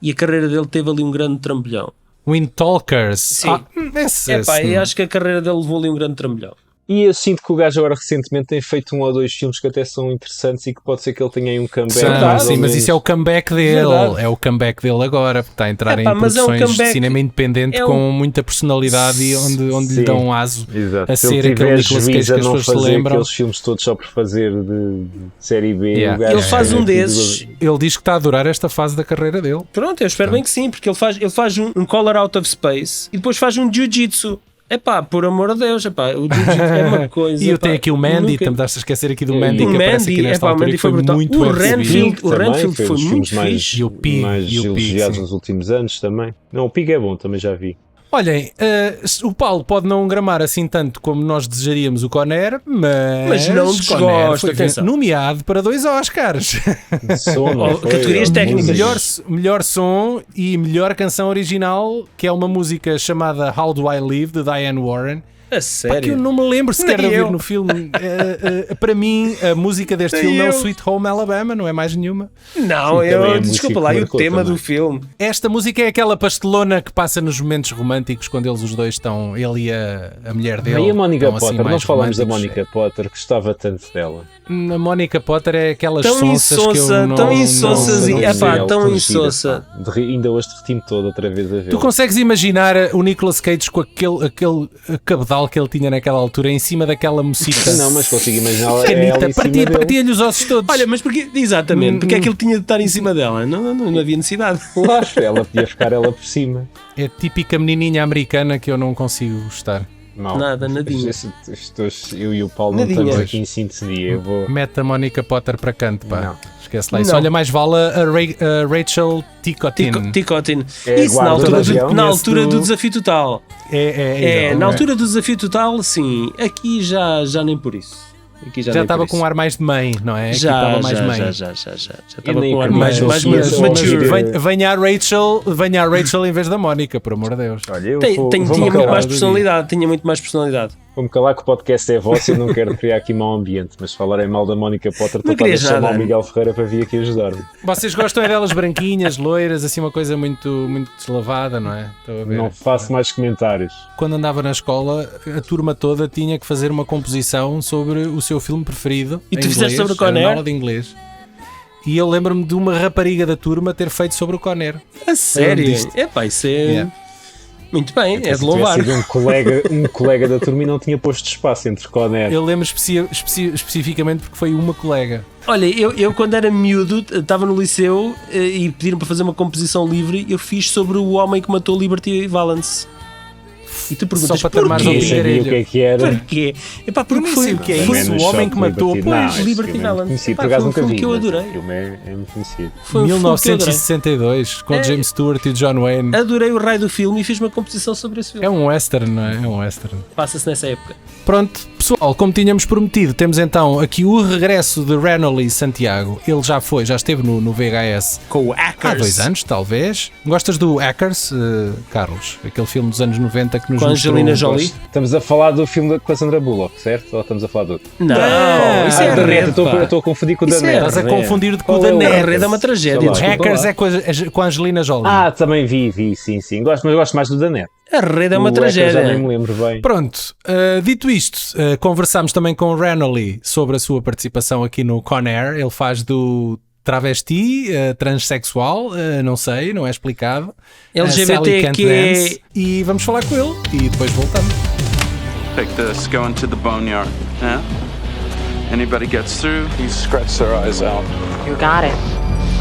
Speaker 3: e a carreira dele teve ali um grande trambolhão.
Speaker 1: Wind Talkers.
Speaker 3: Sim.
Speaker 1: Esse,
Speaker 3: Eu acho que a carreira dele levou ali um grande trambolhão.
Speaker 2: E eu sinto que o gajo agora recentemente tem feito 1 ou 2 filmes que até são interessantes e que pode ser que ele tenha aí um comeback. mais ou
Speaker 1: sim, mas
Speaker 2: menos.
Speaker 1: isso é o comeback dele.
Speaker 3: Verdade.
Speaker 1: É o comeback dele agora, porque está a entrar
Speaker 3: Epá,
Speaker 1: em
Speaker 3: mas é um
Speaker 1: produções de
Speaker 3: comeback-
Speaker 1: cinema independente
Speaker 3: é um-
Speaker 1: com muita personalidade e onde lhe
Speaker 2: Sim.
Speaker 1: dão um aso
Speaker 2: Exato.
Speaker 1: a
Speaker 2: Se ele
Speaker 1: ser aquele
Speaker 2: tiver
Speaker 1: Nicolas Cage
Speaker 2: juízo
Speaker 1: que
Speaker 2: a
Speaker 1: as
Speaker 2: não
Speaker 1: pessoas se
Speaker 2: fazer
Speaker 1: lembram.
Speaker 2: aqueles filmes todos só por fazer de série B,
Speaker 1: Yeah.
Speaker 2: o gajo
Speaker 3: Ele faz
Speaker 2: é
Speaker 3: um
Speaker 2: aquilo-
Speaker 3: desses.
Speaker 1: Ele diz que está a adorar esta fase da carreira dele.
Speaker 3: Pronto, eu espero bem que sim, porque ele faz um Color Out of Space e depois faz um Jiu-Jitsu. Epá, por amor de Deus, epá, o Jiu-Jitsu é uma coisa.
Speaker 1: E eu
Speaker 3: epá,
Speaker 1: tenho aqui o Mandy,
Speaker 3: nunca-
Speaker 1: também estás a esquecer aqui do
Speaker 2: O
Speaker 1: Mandy, que aparece aqui nesta
Speaker 3: epá, o
Speaker 1: altura
Speaker 3: Mandy
Speaker 1: e foi
Speaker 3: brutal.
Speaker 1: muito
Speaker 3: O
Speaker 1: bem recebido.
Speaker 3: Renfield-
Speaker 2: Pig também,
Speaker 3: Renfield foi
Speaker 2: dos
Speaker 3: muito
Speaker 2: filmes mais,
Speaker 3: fixe.
Speaker 1: E o Pig,
Speaker 2: mais
Speaker 1: e o Pig,
Speaker 2: elogiados
Speaker 1: sim.
Speaker 2: nos últimos anos também. Não, o Pig é bom, também já vi.
Speaker 1: Olhem, o Paulo pode não gramar assim tanto como nós desejaríamos o Conner, mas
Speaker 3: não
Speaker 1: Conner
Speaker 3: desgosto,
Speaker 1: foi
Speaker 3: atenção.
Speaker 1: nomeado para 2 Oscars.
Speaker 2: Som, não foi?
Speaker 3: categorias
Speaker 2: A
Speaker 3: técnicas.
Speaker 2: música.
Speaker 1: melhor som e melhor canção original, que é uma música chamada How Do I Live, de Diane Warren.
Speaker 3: A
Speaker 1: Pá, que eu
Speaker 3: sério?
Speaker 1: não me lembro sequer de
Speaker 3: Nem
Speaker 1: ouvir
Speaker 3: eu.
Speaker 1: no filme. Para mim, a música deste
Speaker 3: Nem
Speaker 1: filme é o
Speaker 3: eu.
Speaker 1: Sweet Home Alabama, não é mais nenhuma.
Speaker 3: Não,
Speaker 2: Sim, também é a
Speaker 3: eu
Speaker 2: música
Speaker 3: desculpa
Speaker 2: que
Speaker 3: lá, e o
Speaker 2: marcou
Speaker 3: tema
Speaker 2: também.
Speaker 3: do filme.
Speaker 1: Esta música é aquela pastelona que passa nos momentos românticos, quando eles os dois estão, ele e a mulher dele.
Speaker 2: E a Mónica
Speaker 1: estão, assim,
Speaker 2: Potter,
Speaker 1: mais
Speaker 2: nós falamos da
Speaker 1: românticos.
Speaker 2: Mónica Potter, gostava tanto dela.
Speaker 1: A Mónica Potter é aquelas
Speaker 3: Tão
Speaker 1: sonsas que eu
Speaker 3: insossa,
Speaker 1: não...
Speaker 3: tão insossas
Speaker 1: não-
Speaker 3: e-
Speaker 1: não-
Speaker 3: epá,
Speaker 2: Ela
Speaker 3: tão
Speaker 2: gira,
Speaker 3: insossa.
Speaker 2: pá. Ainda hoje derreti-me todo outra vez a ver.
Speaker 1: Tu consegues imaginar o Nicolas Cage com aquele cabedal moral que ele tinha naquela altura em cima daquela mocita.
Speaker 2: Não, mas consigo imaginar ela
Speaker 1: Canita,
Speaker 2: em cima dele.
Speaker 1: partia-lhe os ossos todos.
Speaker 3: Olha, mas porque, exatamente, porque é que ele tinha de estar em cima dela? Não havia necessidade.
Speaker 2: Claro, ela podia ficar ela por cima.
Speaker 1: É a típica menininha americana que eu não consigo gostar.
Speaker 2: Não,
Speaker 3: Nada, nadinha.
Speaker 2: Eu e o Paulo não
Speaker 3: Nadinha.
Speaker 2: estamos aqui em sintonia. Eu vou...
Speaker 1: Mete a Mónica Potter para canto, pá.
Speaker 2: Não.
Speaker 1: Esquece lá isso.
Speaker 3: Não.
Speaker 1: Olha, mais vale a Rachel Ticotin.
Speaker 3: Ticotin.
Speaker 2: É
Speaker 3: Isso
Speaker 2: guarda da região.
Speaker 3: na altura
Speaker 1: do-
Speaker 3: do Desafio Total.
Speaker 1: É,
Speaker 3: Na altura do Desafio Total, sim. Aqui já nem por isso. Aqui
Speaker 1: já
Speaker 3: nem
Speaker 1: estava
Speaker 3: por
Speaker 1: com
Speaker 3: isso.
Speaker 1: um ar mais de mãe, não é? Aqui
Speaker 3: Já
Speaker 1: estava mais mãe.
Speaker 3: Já estava
Speaker 2: nem
Speaker 3: com um ar
Speaker 2: acredito.
Speaker 3: mais
Speaker 2: Mas-
Speaker 3: mature.
Speaker 1: Venha a Rachel em vez da Mónica, por amor de Deus.
Speaker 2: Olha, eu
Speaker 3: Tinha
Speaker 2: vou-me
Speaker 3: muito
Speaker 2: calar.
Speaker 3: mais personalidade. Tinha muito mais personalidade.
Speaker 2: Vou-me calar que o podcast é vosso e eu não quero criar aqui mau ambiente, mas falarem mal da Mónica Potter, estou a
Speaker 3: querias
Speaker 2: chamar
Speaker 3: nada.
Speaker 2: o Miguel Ferreira para vir aqui ajudar-me.
Speaker 1: Vocês gostam é delas branquinhas, loiras, assim uma coisa muito, muito deslavada, não é? Estou a ver.
Speaker 2: Não faço mais comentários.
Speaker 1: Quando andava na escola, a turma toda tinha que fazer uma composição sobre o seu filme preferido.
Speaker 3: E tu
Speaker 1: em
Speaker 3: fizeste
Speaker 1: inglês,
Speaker 3: sobre o
Speaker 1: era
Speaker 3: Conair?
Speaker 1: na aula de inglês. E eu lembro-me de uma rapariga da turma ter feito sobre o Conair.
Speaker 3: A sério?
Speaker 1: disto.
Speaker 3: Epá, isso é...
Speaker 1: Yeah.
Speaker 3: Muito bem, é de
Speaker 2: Se
Speaker 3: louvar.
Speaker 2: tivesse sido um colega da turma e não tinha posto espaço entre Conner.
Speaker 1: Eu lembro especificamente porque foi uma colega.
Speaker 3: Olha, eu quando era miúdo, estava no liceu e pediram para fazer uma composição livre, eu fiz sobre o homem que matou Liberty Valance. E tu perguntas,
Speaker 1: Só para ter mais
Speaker 3: porquê?
Speaker 2: Eu sabia o que é que era.
Speaker 3: Porquê? Epá, porque
Speaker 1: nem
Speaker 3: foi,
Speaker 1: sei o que é
Speaker 3: foi,
Speaker 1: isso.
Speaker 2: Man
Speaker 1: O homem
Speaker 2: Shot
Speaker 1: que matou,
Speaker 2: Liberty.
Speaker 1: pois,
Speaker 2: Não, esse
Speaker 3: Liberty
Speaker 2: filme é muito
Speaker 3: Valance.
Speaker 2: conhecido.
Speaker 3: Epá,
Speaker 2: Por acaso
Speaker 3: foi um
Speaker 2: nunca
Speaker 3: filme
Speaker 2: vi,
Speaker 3: que eu
Speaker 2: mas
Speaker 3: adorei.
Speaker 2: o filme é muito conhecido.
Speaker 3: foi um filme que eu adorei.
Speaker 1: 1962, com James Stewart e John Wayne.
Speaker 3: Adorei o raio do filme e fiz uma composição sobre esse filme.
Speaker 1: É um western, não é? É um western.
Speaker 3: Passa-se nessa época.
Speaker 1: Pronto, pessoal, como tínhamos prometido, temos então aqui o regresso de Renoli Santiago. Ele já esteve no VHS
Speaker 3: Com o Hackers.
Speaker 1: há 2 anos, talvez. Gostas do Hackers, Carlos? Aquele filme dos anos 90 que nos
Speaker 3: Com a
Speaker 1: mostrou...
Speaker 3: Angelina Jolie?
Speaker 2: Estamos a falar do filme com a Sandra Bullock, certo? Ou estamos a falar do outro?
Speaker 3: Não, isso é
Speaker 2: da
Speaker 3: Red,
Speaker 2: Net, eu estou a confundir com o da
Speaker 3: Isso é
Speaker 2: Net.
Speaker 1: Estás a
Speaker 3: Red.
Speaker 1: confundir com o
Speaker 2: Qual
Speaker 1: da
Speaker 2: é o
Speaker 1: Net.
Speaker 3: A Red é uma tragédia.
Speaker 2: Sei lá.
Speaker 3: desculpa
Speaker 1: Hackers
Speaker 3: lá.
Speaker 1: é com a Angelina Jolie.
Speaker 2: Ah, também vi, sim. Mas gosto mais do da Net.
Speaker 3: A Red é uma
Speaker 2: O Hacker Já nem
Speaker 3: tragédia.
Speaker 2: me lembro bem.
Speaker 1: Pronto, dito isto, conversámos também com o Renoli sobre a sua participação aqui no Conair. Ele faz do travesti, transexual, não sei, não é explicado.
Speaker 3: LGBTQ.
Speaker 1: Sally Can't Dance. E vamos falar com ele e depois voltamos.
Speaker 7: Take this, go into the boneyard. Yeah? Anybody gets through, you scratch their eyes out.
Speaker 8: You got it.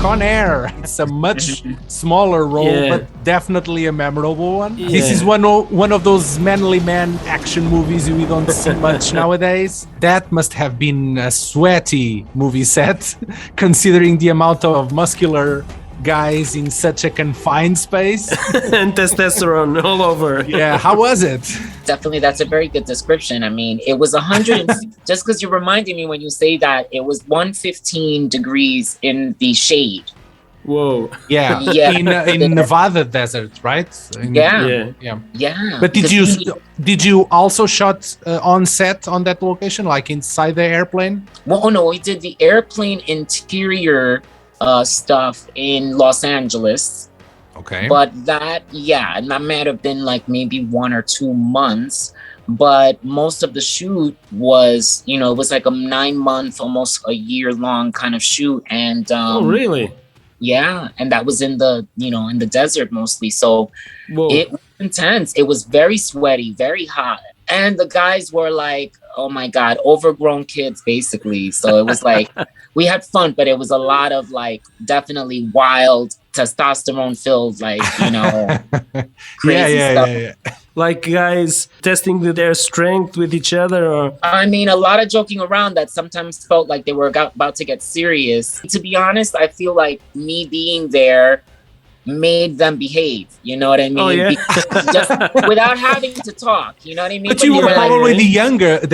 Speaker 1: Conair. It's a much smaller role,
Speaker 3: Yeah.
Speaker 1: but definitely a memorable one.
Speaker 3: Yeah.
Speaker 1: This is one of those manly man action movies we don't see much nowadays. That must have been a sweaty movie set, considering the amount of muscular guys in such a confined space.
Speaker 3: And testosterone all over.
Speaker 1: Yeah, how was it?
Speaker 8: Definitely, that's a very good description. I mean, it was 100. Just because you're reminding me when you say that, it was 115 degrees in the shade.
Speaker 3: Whoa.
Speaker 1: Yeah,
Speaker 8: Yeah.
Speaker 1: in Nevada desert, right?
Speaker 8: Yeah.
Speaker 3: Yeah.
Speaker 1: Yeah.
Speaker 8: Yeah.
Speaker 1: But
Speaker 8: Because
Speaker 1: did you also shot on set on that location, like inside the airplane?
Speaker 8: Well, oh no, we did the airplane interior stuff in Los Angeles.
Speaker 1: Okay.
Speaker 8: But that might have been like maybe 1 or 2 months. But most of the shoot was, it was like a 9-month, almost a year-long kind of shoot, and
Speaker 3: Oh, really?
Speaker 8: yeah, and that was in the in the desert mostly. So
Speaker 3: Whoa.
Speaker 8: it was intense. It was very sweaty, very hot, and the guys were like, oh my god, overgrown kids basically. So it was like we had fun, but it was a lot of like definitely wild, testosterone filled, like crazy stuff.
Speaker 3: Like guys testing their strength with each other, or
Speaker 8: I mean, a lot of joking around that sometimes felt like they were about to get serious. To be honest, I feel like me being there made them behave. You know what I mean?
Speaker 3: Oh, yeah?
Speaker 8: Just without having to talk. You know what I mean?
Speaker 1: But you
Speaker 8: When
Speaker 1: were
Speaker 8: you're like,
Speaker 1: probably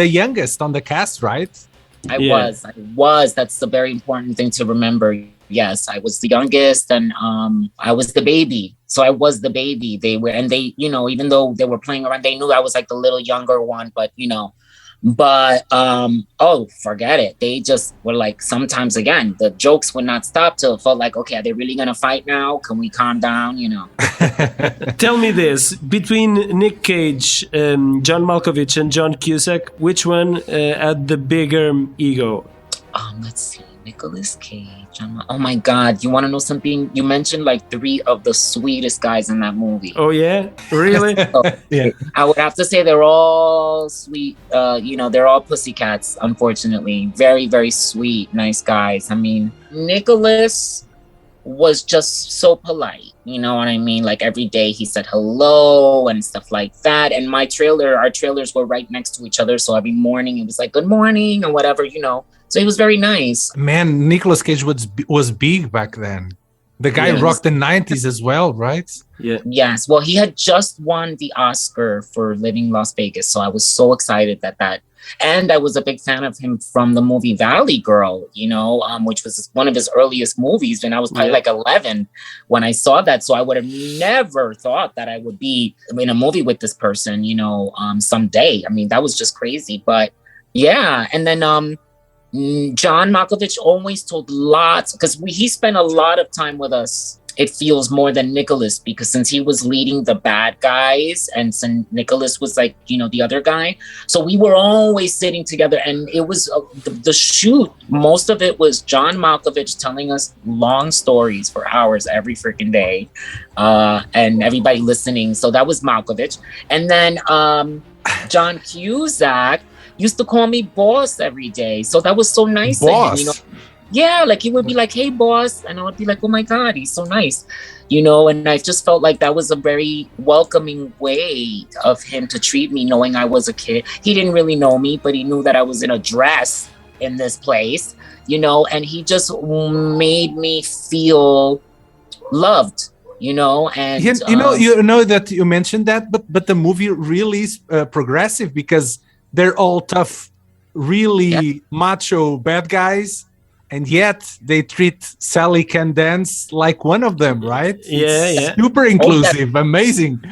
Speaker 1: the youngest on the cast, right?
Speaker 8: I
Speaker 3: Yeah.
Speaker 8: was. That's a very important thing to remember. Yes, I was the youngest, and I was the baby. So I was the baby. They, even though they were playing around, they knew I was like the little younger one, forget it. They just were like, sometimes again, the jokes would not stop till it felt like, okay, are they really gonna fight now? Can we calm down?
Speaker 3: tell me this: between Nick Cage, John Malkovich, and John Cusack, which one had the bigger ego?
Speaker 8: Let's see. Nicolas Cage. Oh my God! You want to know something? You mentioned like 3 of the sweetest guys in that movie.
Speaker 3: Oh yeah, really?
Speaker 1: Yeah.
Speaker 8: I would have to say they're all sweet. They're all pussycats. Unfortunately, very very sweet, nice guys. I mean, Nicholas was just so polite. You know what I mean? Like every day he said hello and stuff like that. And our trailers were right next to each other, so every morning it was like good morning or whatever. So he was very nice.
Speaker 1: Man, Nicolas Cage was big back then. The guy rocked the 90s as well, right?
Speaker 3: Yeah.
Speaker 8: Yes. Well, he had just won the Oscar for Living Las Vegas, so I was so excited that. And I was a big fan of him from the movie Valley Girl, which was one of his earliest movies. And I was probably like 11 when I saw that. So I would have never thought that I would be in a movie with this person, someday. I mean, that was just crazy. But yeah. And then John Malkovich always told lots, because he spent a lot of time with us. It feels more than Nicholas, because since he was leading the bad guys and since Nicholas was like, the other guy. So we were always sitting together, and it was the shoot. Most of it was John Malkovich telling us long stories for hours every freaking day, and everybody listening. So that was Malkovich. And then John Cusack used to call me boss every day. So that was so nice
Speaker 1: boss.
Speaker 8: of him, Yeah, like he would be like, hey, boss. And I would be like, oh, my God, he's so nice. And I just felt like that was a very welcoming way of him to treat me, knowing I was a kid. He didn't really know me, but he knew that I was in a dress in this place, and he just made me feel loved, and...
Speaker 1: that you mentioned that, but the movie really is progressive because they're all tough, really macho bad guys. And yet they treat Sally Can Dance like one of them, right?
Speaker 3: Yeah.
Speaker 1: Super inclusive, amazing.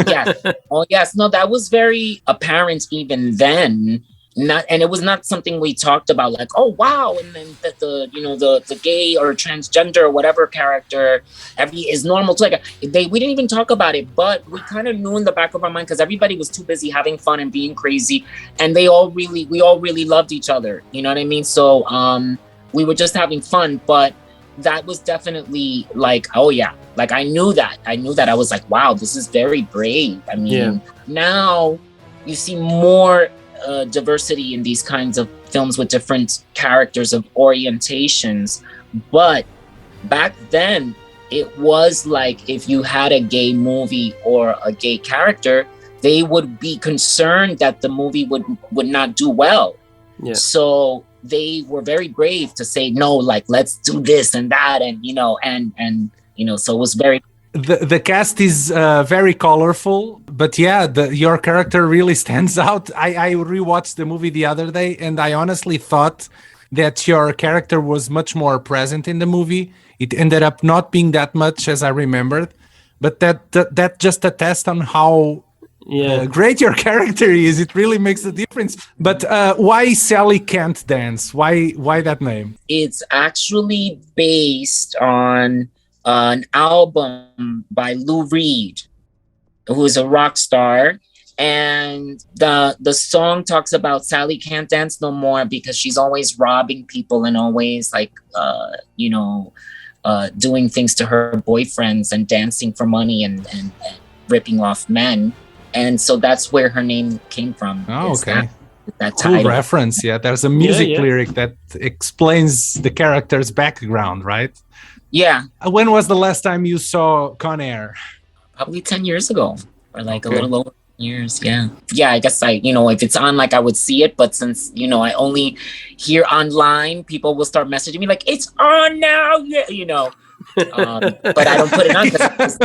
Speaker 8: Yeah. Oh, yes. No, that was very apparent even then. And it was not something we talked about, like, oh wow, and then the gay or transgender or whatever character is normal too. Like we didn't even talk about it, but we kind of knew in the back of our mind because everybody was too busy having fun and being crazy, and we all really loved each other. You know what I mean? So we were just having fun, but that was definitely like, oh yeah, like I knew that. I was like, wow, this is very brave. I mean, now you see more diversity in these kinds of films with different characters of orientations, but back then it was like if you had a gay movie or a gay character, they would be concerned that the movie would not do well. So they were very brave to say no, like let's do this and that, and so it was very.
Speaker 1: The cast is very colorful, but your character really stands out. I rewatched the movie the other day, and I honestly thought that your character was much more present in the movie. It ended up not being that much as I remembered, but that just attests on how great your character is. It really makes a difference. But why Sally Can't Dance? Why that name?
Speaker 8: It's actually based on an album by Lou Reed, who is a rock star, and the song talks about Sally can't dance no more because she's always robbing people and always like doing things to her boyfriends and dancing for money and ripping off men, and so that's where her name came from.
Speaker 1: Oh, okay.
Speaker 8: That
Speaker 1: cool
Speaker 8: title.
Speaker 1: Reference. Yeah, there's a music lyric that explains the character's background, right?
Speaker 8: Yeah.
Speaker 1: When was the last time you saw Con Air?
Speaker 8: Probably 10 years ago, or like a little over years. Yeah. I guess if it's on, like I would see it, but since I only hear online, people will start messaging me like it's on now. Yeah, but I don't put it on because.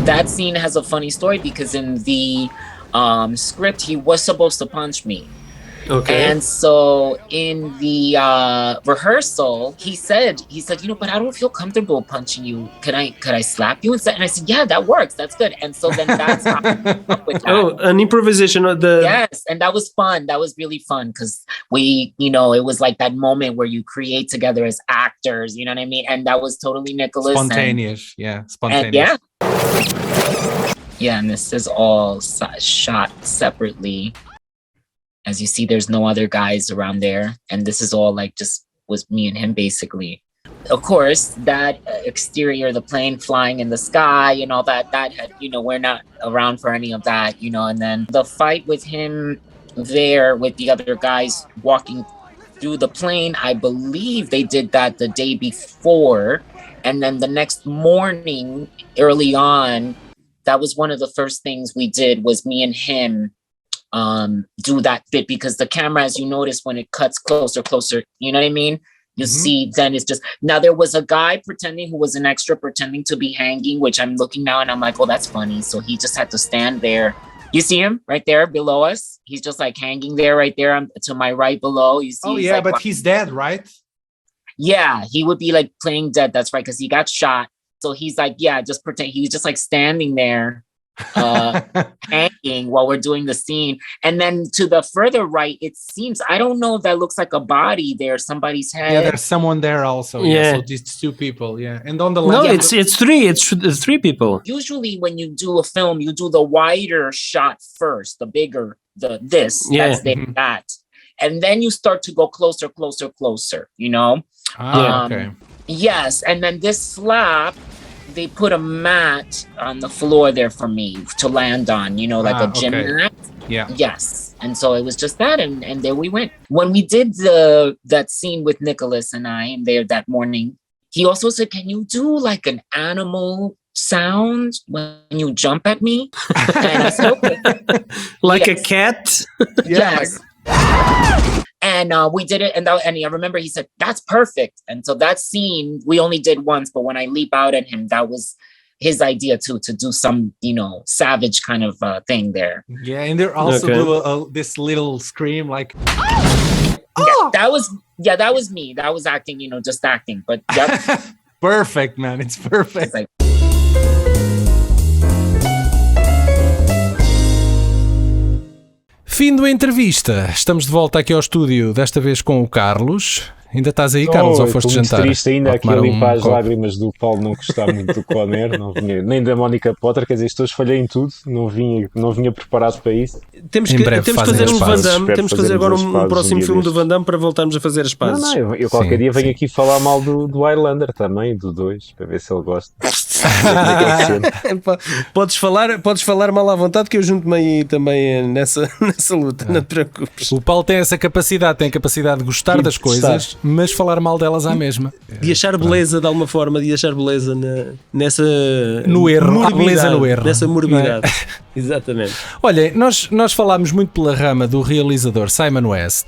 Speaker 8: That scene has a funny story because in the script, he was supposed to punch me.
Speaker 3: Okay.
Speaker 8: And so in the rehearsal, he said, but I don't feel comfortable punching you. Could I slap you instead? And I said, yeah, that works. That's good. And so then that's how I came up with that.
Speaker 3: Oh, an improvisation of the.
Speaker 8: Yes, and that was fun. That was really fun because we, it was like that moment where you create together as actors. You know what I mean? And that was totally Nicholas.
Speaker 1: Spontaneous, spontaneous.
Speaker 8: And and this is all shot separately. As you see, there's no other guys around there. And this is all like just was me and him basically. Of course, that exterior, the plane flying in the sky and all that had, we're not around for any of that, and then the fight with him there with the other guys walking through the plane, I believe they did that the day before. And then the next morning, early on, that was one of the first things we did was me and him do that bit because the camera, as you notice, when it cuts closer, you know what I mean? You see, then it's just, now there was a guy who was an extra pretending to be hanging, which I'm looking now and I'm like, oh, that's funny. So he just had to stand there. You see him right there below us? He's just like hanging there right there to my right below. You see?
Speaker 1: Oh, yeah, but he's dead, right?
Speaker 8: Yeah, he would be like playing dead. That's right, because he got shot. So he's like, just pretend. He was just like standing there hanging while we're doing the scene. And then to the further right, it seems, I don't know if that looks like a body there, somebody's head.
Speaker 1: Yeah, there's someone there also.
Speaker 3: Yeah.
Speaker 1: So these two people, And on the
Speaker 3: No,
Speaker 1: left.
Speaker 3: it's three people.
Speaker 8: Usually when you do a film, you do the wider shot first, the bigger, that's that. And then you start to go closer,
Speaker 1: Okay.
Speaker 8: Yes, and then this slap, they put a mat on the floor there for me to land on, like a gym mat.
Speaker 1: Yeah.
Speaker 8: Yes. And so it was just that, and there we went. When we did that scene with Nicholas and I, and there that morning, he also said, can you do like an animal sound when you jump at me? And I said, okay.
Speaker 3: Like a cat?
Speaker 8: Yes. And we did it, and I remember he said, that's perfect. And so that scene, we only did once, but when I leap out at him, that was his idea too, to do some, savage kind of thing there.
Speaker 1: Yeah, and they also do this little scream like...
Speaker 8: Oh! Yeah, that was me. That was acting, just acting. But yep.
Speaker 1: Perfect, man. It's perfect.
Speaker 8: It's like,
Speaker 1: fim da entrevista. Estamos de volta aqui ao estúdio, desta vez com o Carlos. Ainda estás aí, Carlos, ou foste jantar?
Speaker 2: Estou muito triste ainda aqui a limpar as lágrimas do Paulo não gostar muito do Conner, não vinha, nem da Mónica Potter, quer dizer, estou falhei em tudo, não vinha preparado para isso.
Speaker 3: Temos que fazer um Van Damme, temos que fazer agora um próximo filme do Van Damme para voltarmos a fazer as pazes.
Speaker 2: Não, eu qualquer dia venho aqui falar mal do Highlander também, do 2, para ver se ele gosta.
Speaker 3: Podes falar mal à vontade que eu junto-me aí também nessa luta, não te preocupes.
Speaker 1: O Paulo tem essa capacidade, tem a capacidade de gostar das coisas, mas falar mal delas à mesma.
Speaker 3: De achar beleza de alguma forma, de achar beleza nessa...
Speaker 1: No erro, há beleza no erro.
Speaker 3: Nessa morbidade. Exatamente.
Speaker 1: Olha, nós falámos muito pela rama do realizador Simon West,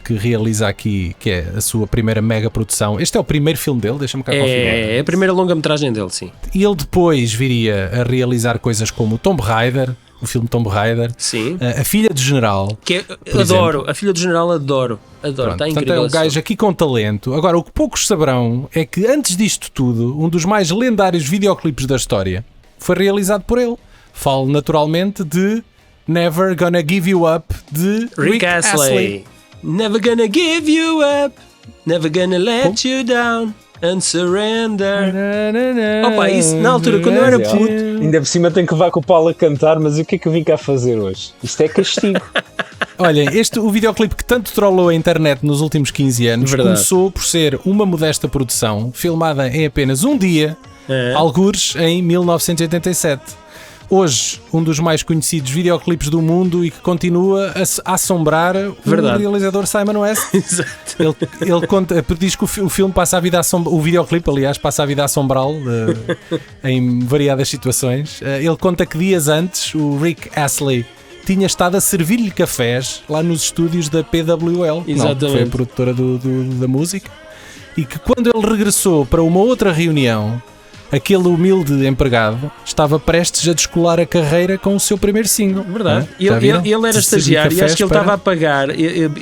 Speaker 1: que realiza aqui, que é a sua primeira mega produção. Este é o primeiro filme dele, deixa-me cá confirmar.
Speaker 3: É a primeira longa-metragem dele, sim.
Speaker 1: E ele depois viria a realizar coisas como o Tomb Raider, o filme Tomb Raider,
Speaker 3: sim.
Speaker 1: A Filha do General.
Speaker 3: Que adoro, a Filha do General adoro, está incrível.
Speaker 1: Portanto, é um gajo aqui com talento. Agora, o que poucos saberão é que antes disto tudo, um dos mais lendários videoclipes da história foi realizado por ele. Falo naturalmente de Never Gonna Give You Up, de Rick Astley.
Speaker 3: Never gonna give you up, never gonna let you down and surrender. Opa, isso na altura quando eu era puto.
Speaker 2: Ainda por cima tenho que levar com o Paulo a cantar, mas o que é que eu vim cá fazer hoje? Isto é castigo.
Speaker 1: Olhem, o videoclipe que tanto trollou a internet nos últimos 15 anos começou por ser uma modesta produção filmada em apenas um dia, algures em 1987. Hoje, um dos mais conhecidos videoclipes do mundo e que continua a assombrar o realizador Simon West.
Speaker 3: Exato.
Speaker 1: Ele conta, diz que o filme passa a vida o videoclipe, aliás, passa a vida a assombrá-lo em variadas situações. Ele conta que dias antes o Rick Astley tinha estado a servir-lhe cafés lá nos estúdios da PWL, que foi a produtora da música, e que quando ele regressou para uma outra reunião, aquele humilde empregado estava prestes a descolar a carreira com o seu primeiro single.
Speaker 3: Verdade.
Speaker 1: Já viram?
Speaker 3: Ele era estagiário e acho que ele
Speaker 1: Cafés
Speaker 3: estava a pagar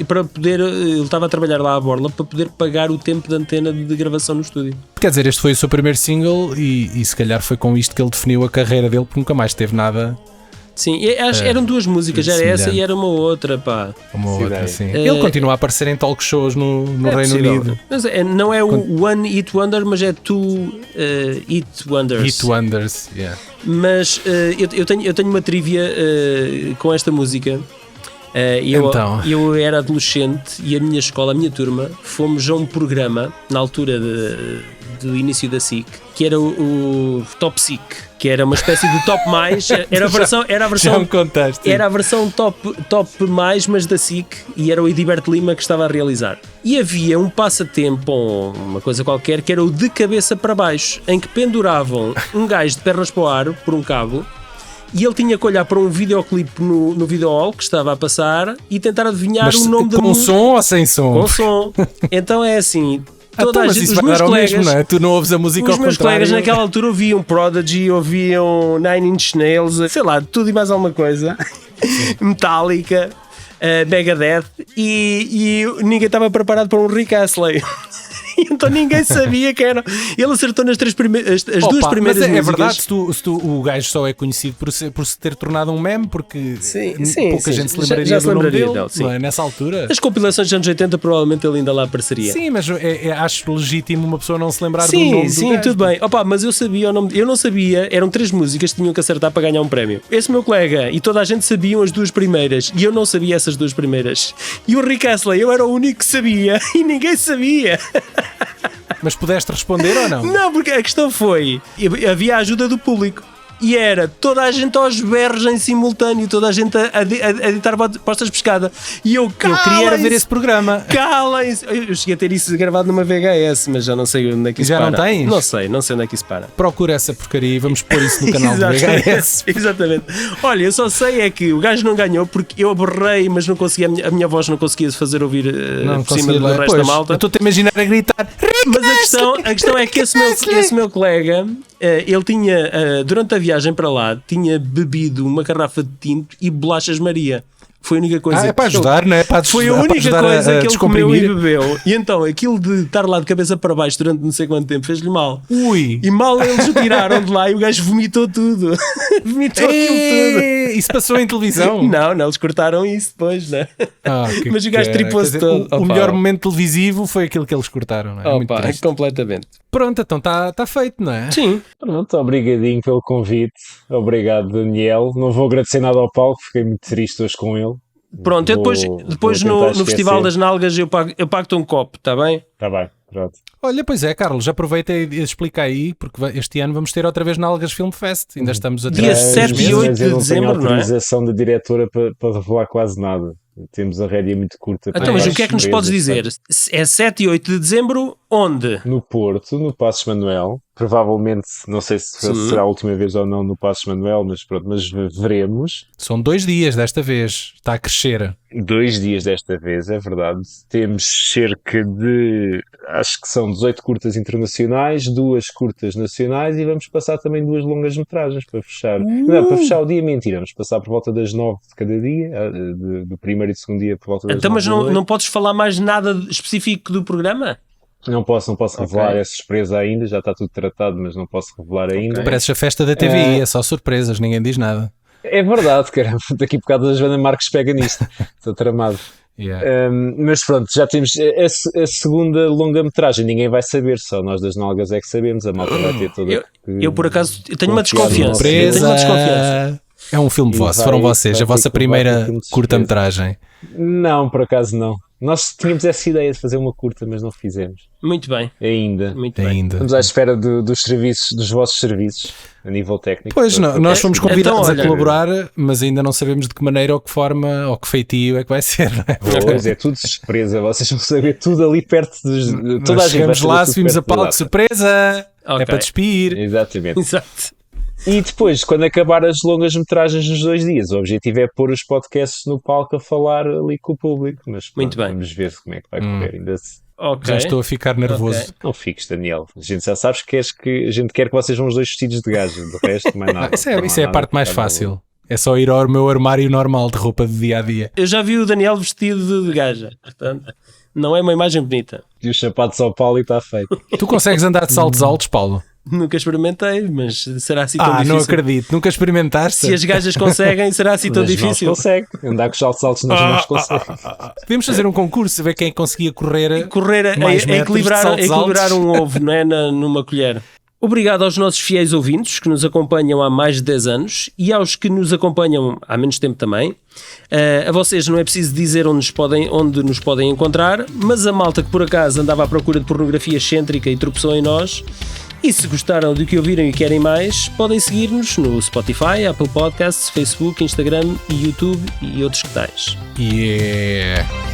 Speaker 3: para poder. Ele estava a trabalhar lá à borla para poder pagar o tempo de antena de gravação no estúdio.
Speaker 1: Quer dizer, este foi o seu primeiro single e se calhar foi com isto que ele definiu a carreira dele, porque nunca mais teve nada.
Speaker 3: Sim, eram duas músicas, era essa e era uma outra, pá.
Speaker 1: Uma outra, sim. Ele continua a aparecer em talk shows no Reino Unido.
Speaker 3: Mas não é o One Hit Wonder, mas é Two Hit Wonders.
Speaker 1: Hit Wonders, yeah.
Speaker 3: Mas eu tenho uma trivia com esta música.
Speaker 1: Então.
Speaker 3: Eu era adolescente e a minha escola, a minha turma, fomos a um programa na altura do início da SIC, que era o Top SIC, que era uma espécie de Top Mais, era a versão top mais, mas da SIC, e era o Ediberto Lima que estava a realizar. E havia um passatempo, ou uma coisa qualquer, que era o de cabeça para baixo, em que penduravam um gajo de pernas para o ar por um cabo. E ele tinha que olhar para um videoclipe no videohall que estava a passar e tentar adivinhar o nome da música.
Speaker 1: Com som ou sem som?
Speaker 3: Com som. Então é assim, toda a gente,
Speaker 1: os meus colegas, mesmo, não é? Tu não ouves a música ao contrário.
Speaker 3: Os meus colegas naquela altura ouviam Prodigy, ouviam Nine Inch Nails, sei lá, tudo e mais alguma coisa. Metallica, Megadeth, e ninguém estava preparado para um Rick Astley. Então ninguém sabia que era. Ele acertou nas duas primeiras
Speaker 1: mas
Speaker 3: músicas.
Speaker 1: É verdade, o gajo só é conhecido por se ter tornado um meme, porque pouca gente se lembraria
Speaker 3: já se
Speaker 1: do nome
Speaker 3: lembraria
Speaker 1: dele,
Speaker 3: dele,
Speaker 1: não é? Nessa altura.
Speaker 3: As compilações dos anos 80 provavelmente ele ainda lá apareceria.
Speaker 1: Sim, mas acho legítimo uma pessoa não se lembrar do nome do gajo.
Speaker 3: Sim, tudo bem. Mas eu sabia o nome. Eu não sabia, eram 3 músicas que tinham que acertar para ganhar um prémio. Esse meu colega e toda a gente sabiam as 2 primeiras e eu não sabia essas 2 primeiras. E o Rick Astley, eu era o único que sabia e ninguém sabia.
Speaker 1: Mas pudeste responder ou não?
Speaker 3: Não, porque a questão foi, havia a ajuda do público e era toda a gente aos berros em simultâneo, toda a gente a editar postas de pescada e eu queria era ver esse
Speaker 1: programa.
Speaker 3: Calem-se! Eu cheguei a ter isso gravado numa VHS, mas já não sei onde é que isso
Speaker 1: já
Speaker 3: para.
Speaker 1: Não tens?
Speaker 3: Não sei onde é que isso para.
Speaker 1: Procura essa porcaria e vamos pôr isso no canal do VHS.
Speaker 3: Exatamente. Olha, eu só sei é que o gajo não ganhou porque eu aborrei, mas não conseguia, a minha voz não conseguia se fazer ouvir por cima do resto da malta.
Speaker 1: Eu estou-te a imaginar a gritar.
Speaker 3: Mas a questão é que esse meu colega, ele tinha, durante a viagem para lá, tinha bebido uma garrafa de tinto e bolachas Maria. Foi a única coisa.
Speaker 1: É para ajudar, não é?
Speaker 3: Foi a única coisa que ele comeu e bebeu. E então, aquilo de estar lá de cabeça para baixo durante não sei quanto tempo fez-lhe mal.
Speaker 1: Ui!
Speaker 3: E mal eles o tiraram de lá e o gajo vomitou tudo. Vomitou aquilo tudo.
Speaker 1: Isso passou em televisão?
Speaker 3: Não, eles cortaram isso depois, né? Mas o gajo tripou-se todo.
Speaker 1: O melhor momento televisivo foi aquilo que eles cortaram, não é?
Speaker 3: Opa, completamente.
Speaker 1: Pronto, então está feito, não é?
Speaker 3: Sim.
Speaker 2: Pronto, obrigadinho pelo convite. Obrigado, Daniel. Não vou agradecer nada ao Paulo, fiquei muito triste hoje com ele.
Speaker 3: Pronto, depois no Festival das Nalgas eu pago-te um copo, está bem?
Speaker 2: Está bem, pronto.
Speaker 1: Olha, pois é, Carlos, aproveita e explica aí, porque este ano vamos ter outra vez Nalgas Film Fest. Ainda estamos a ter
Speaker 3: dia 7 e 8 de dezembro, não é?
Speaker 2: Não tenho autorização da diretora para revelar quase nada. Temos a rédea muito curta.
Speaker 3: Então, mas o que é que nos podes dizer? É 7 e 8 de dezembro, onde?
Speaker 2: No Porto, no Passos Manuel. Provavelmente, não sei se será a última vez ou não no Passos Manuel, mas pronto, mas veremos.
Speaker 1: São 2 dias desta vez, está a crescer.
Speaker 2: 2 dias desta vez, é verdade. Temos cerca de, acho que são 18 curtas internacionais, 2 curtas nacionais e vamos passar também 2 longas metragens para fechar. Não, para fechar o dia, mentira, vamos passar por volta das 9 de cada dia, do primeiro e segundo dia por volta das 9.
Speaker 3: Então, mas não podes falar mais nada específico do programa?
Speaker 2: Não posso revelar, é surpresa ainda, já está tudo tratado, mas não posso revelar ainda.
Speaker 1: Pareces a festa da TVI, é só surpresas, ninguém diz nada.
Speaker 2: É verdade, caramba, daqui a bocado a Joana Marques pega nisto, estou tramado.
Speaker 1: Yeah.
Speaker 2: Mas pronto, já temos a segunda longa-metragem, ninguém vai saber, só nós das Nalgas é que sabemos, a malta vai ter toda.
Speaker 3: Eu por acaso tenho uma desconfiança.
Speaker 1: Surpresa! É um filme vosso, foram vocês, a vossa primeira curta-metragem.
Speaker 2: Não, por acaso não. Nós tínhamos essa ideia de fazer uma curta, mas não fizemos.
Speaker 3: Muito bem.
Speaker 2: Ainda.
Speaker 3: Muito bem.
Speaker 2: Estamos à espera dos serviços, dos vossos serviços, a nível técnico.
Speaker 1: Pois, nós fomos convidados a colaborar, mas ainda não sabemos de que maneira ou que forma ou que feitio é que vai ser. Não é?
Speaker 2: Pois, é tudo surpresa. Vocês vão saber tudo ali perto de toda a gente.
Speaker 1: Chegamos lá, subimos a palco, surpresa!
Speaker 3: Okay.
Speaker 1: É para despir.
Speaker 2: Exatamente.
Speaker 3: Exato.
Speaker 2: E depois, quando acabar as longas metragens nos 2 dias, o objetivo é pôr os podcasts no palco a falar ali com o público. Mas
Speaker 3: muito bem.
Speaker 2: Vamos ver como é que vai correr. Ainda
Speaker 3: Ok.
Speaker 1: Já estou a ficar nervoso.
Speaker 3: Ok.
Speaker 2: Não fiques, Daniel. A gente já sabes que a gente quer que vocês sejam os dois vestidos de gaja. Do resto, mais nada.
Speaker 1: Isso é a parte mais fácil. É só ir ao meu armário normal de roupa de dia a dia.
Speaker 3: Eu já vi o Daniel vestido de gaja, portanto, não é uma imagem bonita.
Speaker 2: E os sapatos ao Paulo e está feito.
Speaker 1: Tu consegues andar de saltos altos, Paulo?
Speaker 3: Nunca experimentei, mas será assim tão difícil?
Speaker 1: Não acredito. Nunca experimentaste?
Speaker 3: Se as gajas conseguem, será assim tão
Speaker 2: Nas mãos
Speaker 3: difícil?
Speaker 2: consegue. Andar com os saltos altos nas mãos consegue.
Speaker 1: Podemos fazer um concurso, ver quem conseguia correr
Speaker 3: A
Speaker 1: mais metros de saltos
Speaker 3: equilibrar
Speaker 1: altos.
Speaker 3: um ovo, não é? Numa colher. Obrigado aos nossos fiéis ouvintes que nos acompanham há mais de 10 anos e aos que nos acompanham há menos tempo também. A vocês não é preciso dizer onde nos podem encontrar, mas a malta que por acaso andava à procura de pornografia excêntrica e tropeçou em nós. E se gostaram do que ouviram e querem mais, podem seguir-nos no Spotify, Apple Podcasts, Facebook, Instagram e YouTube e outros que tais.
Speaker 1: Yeah.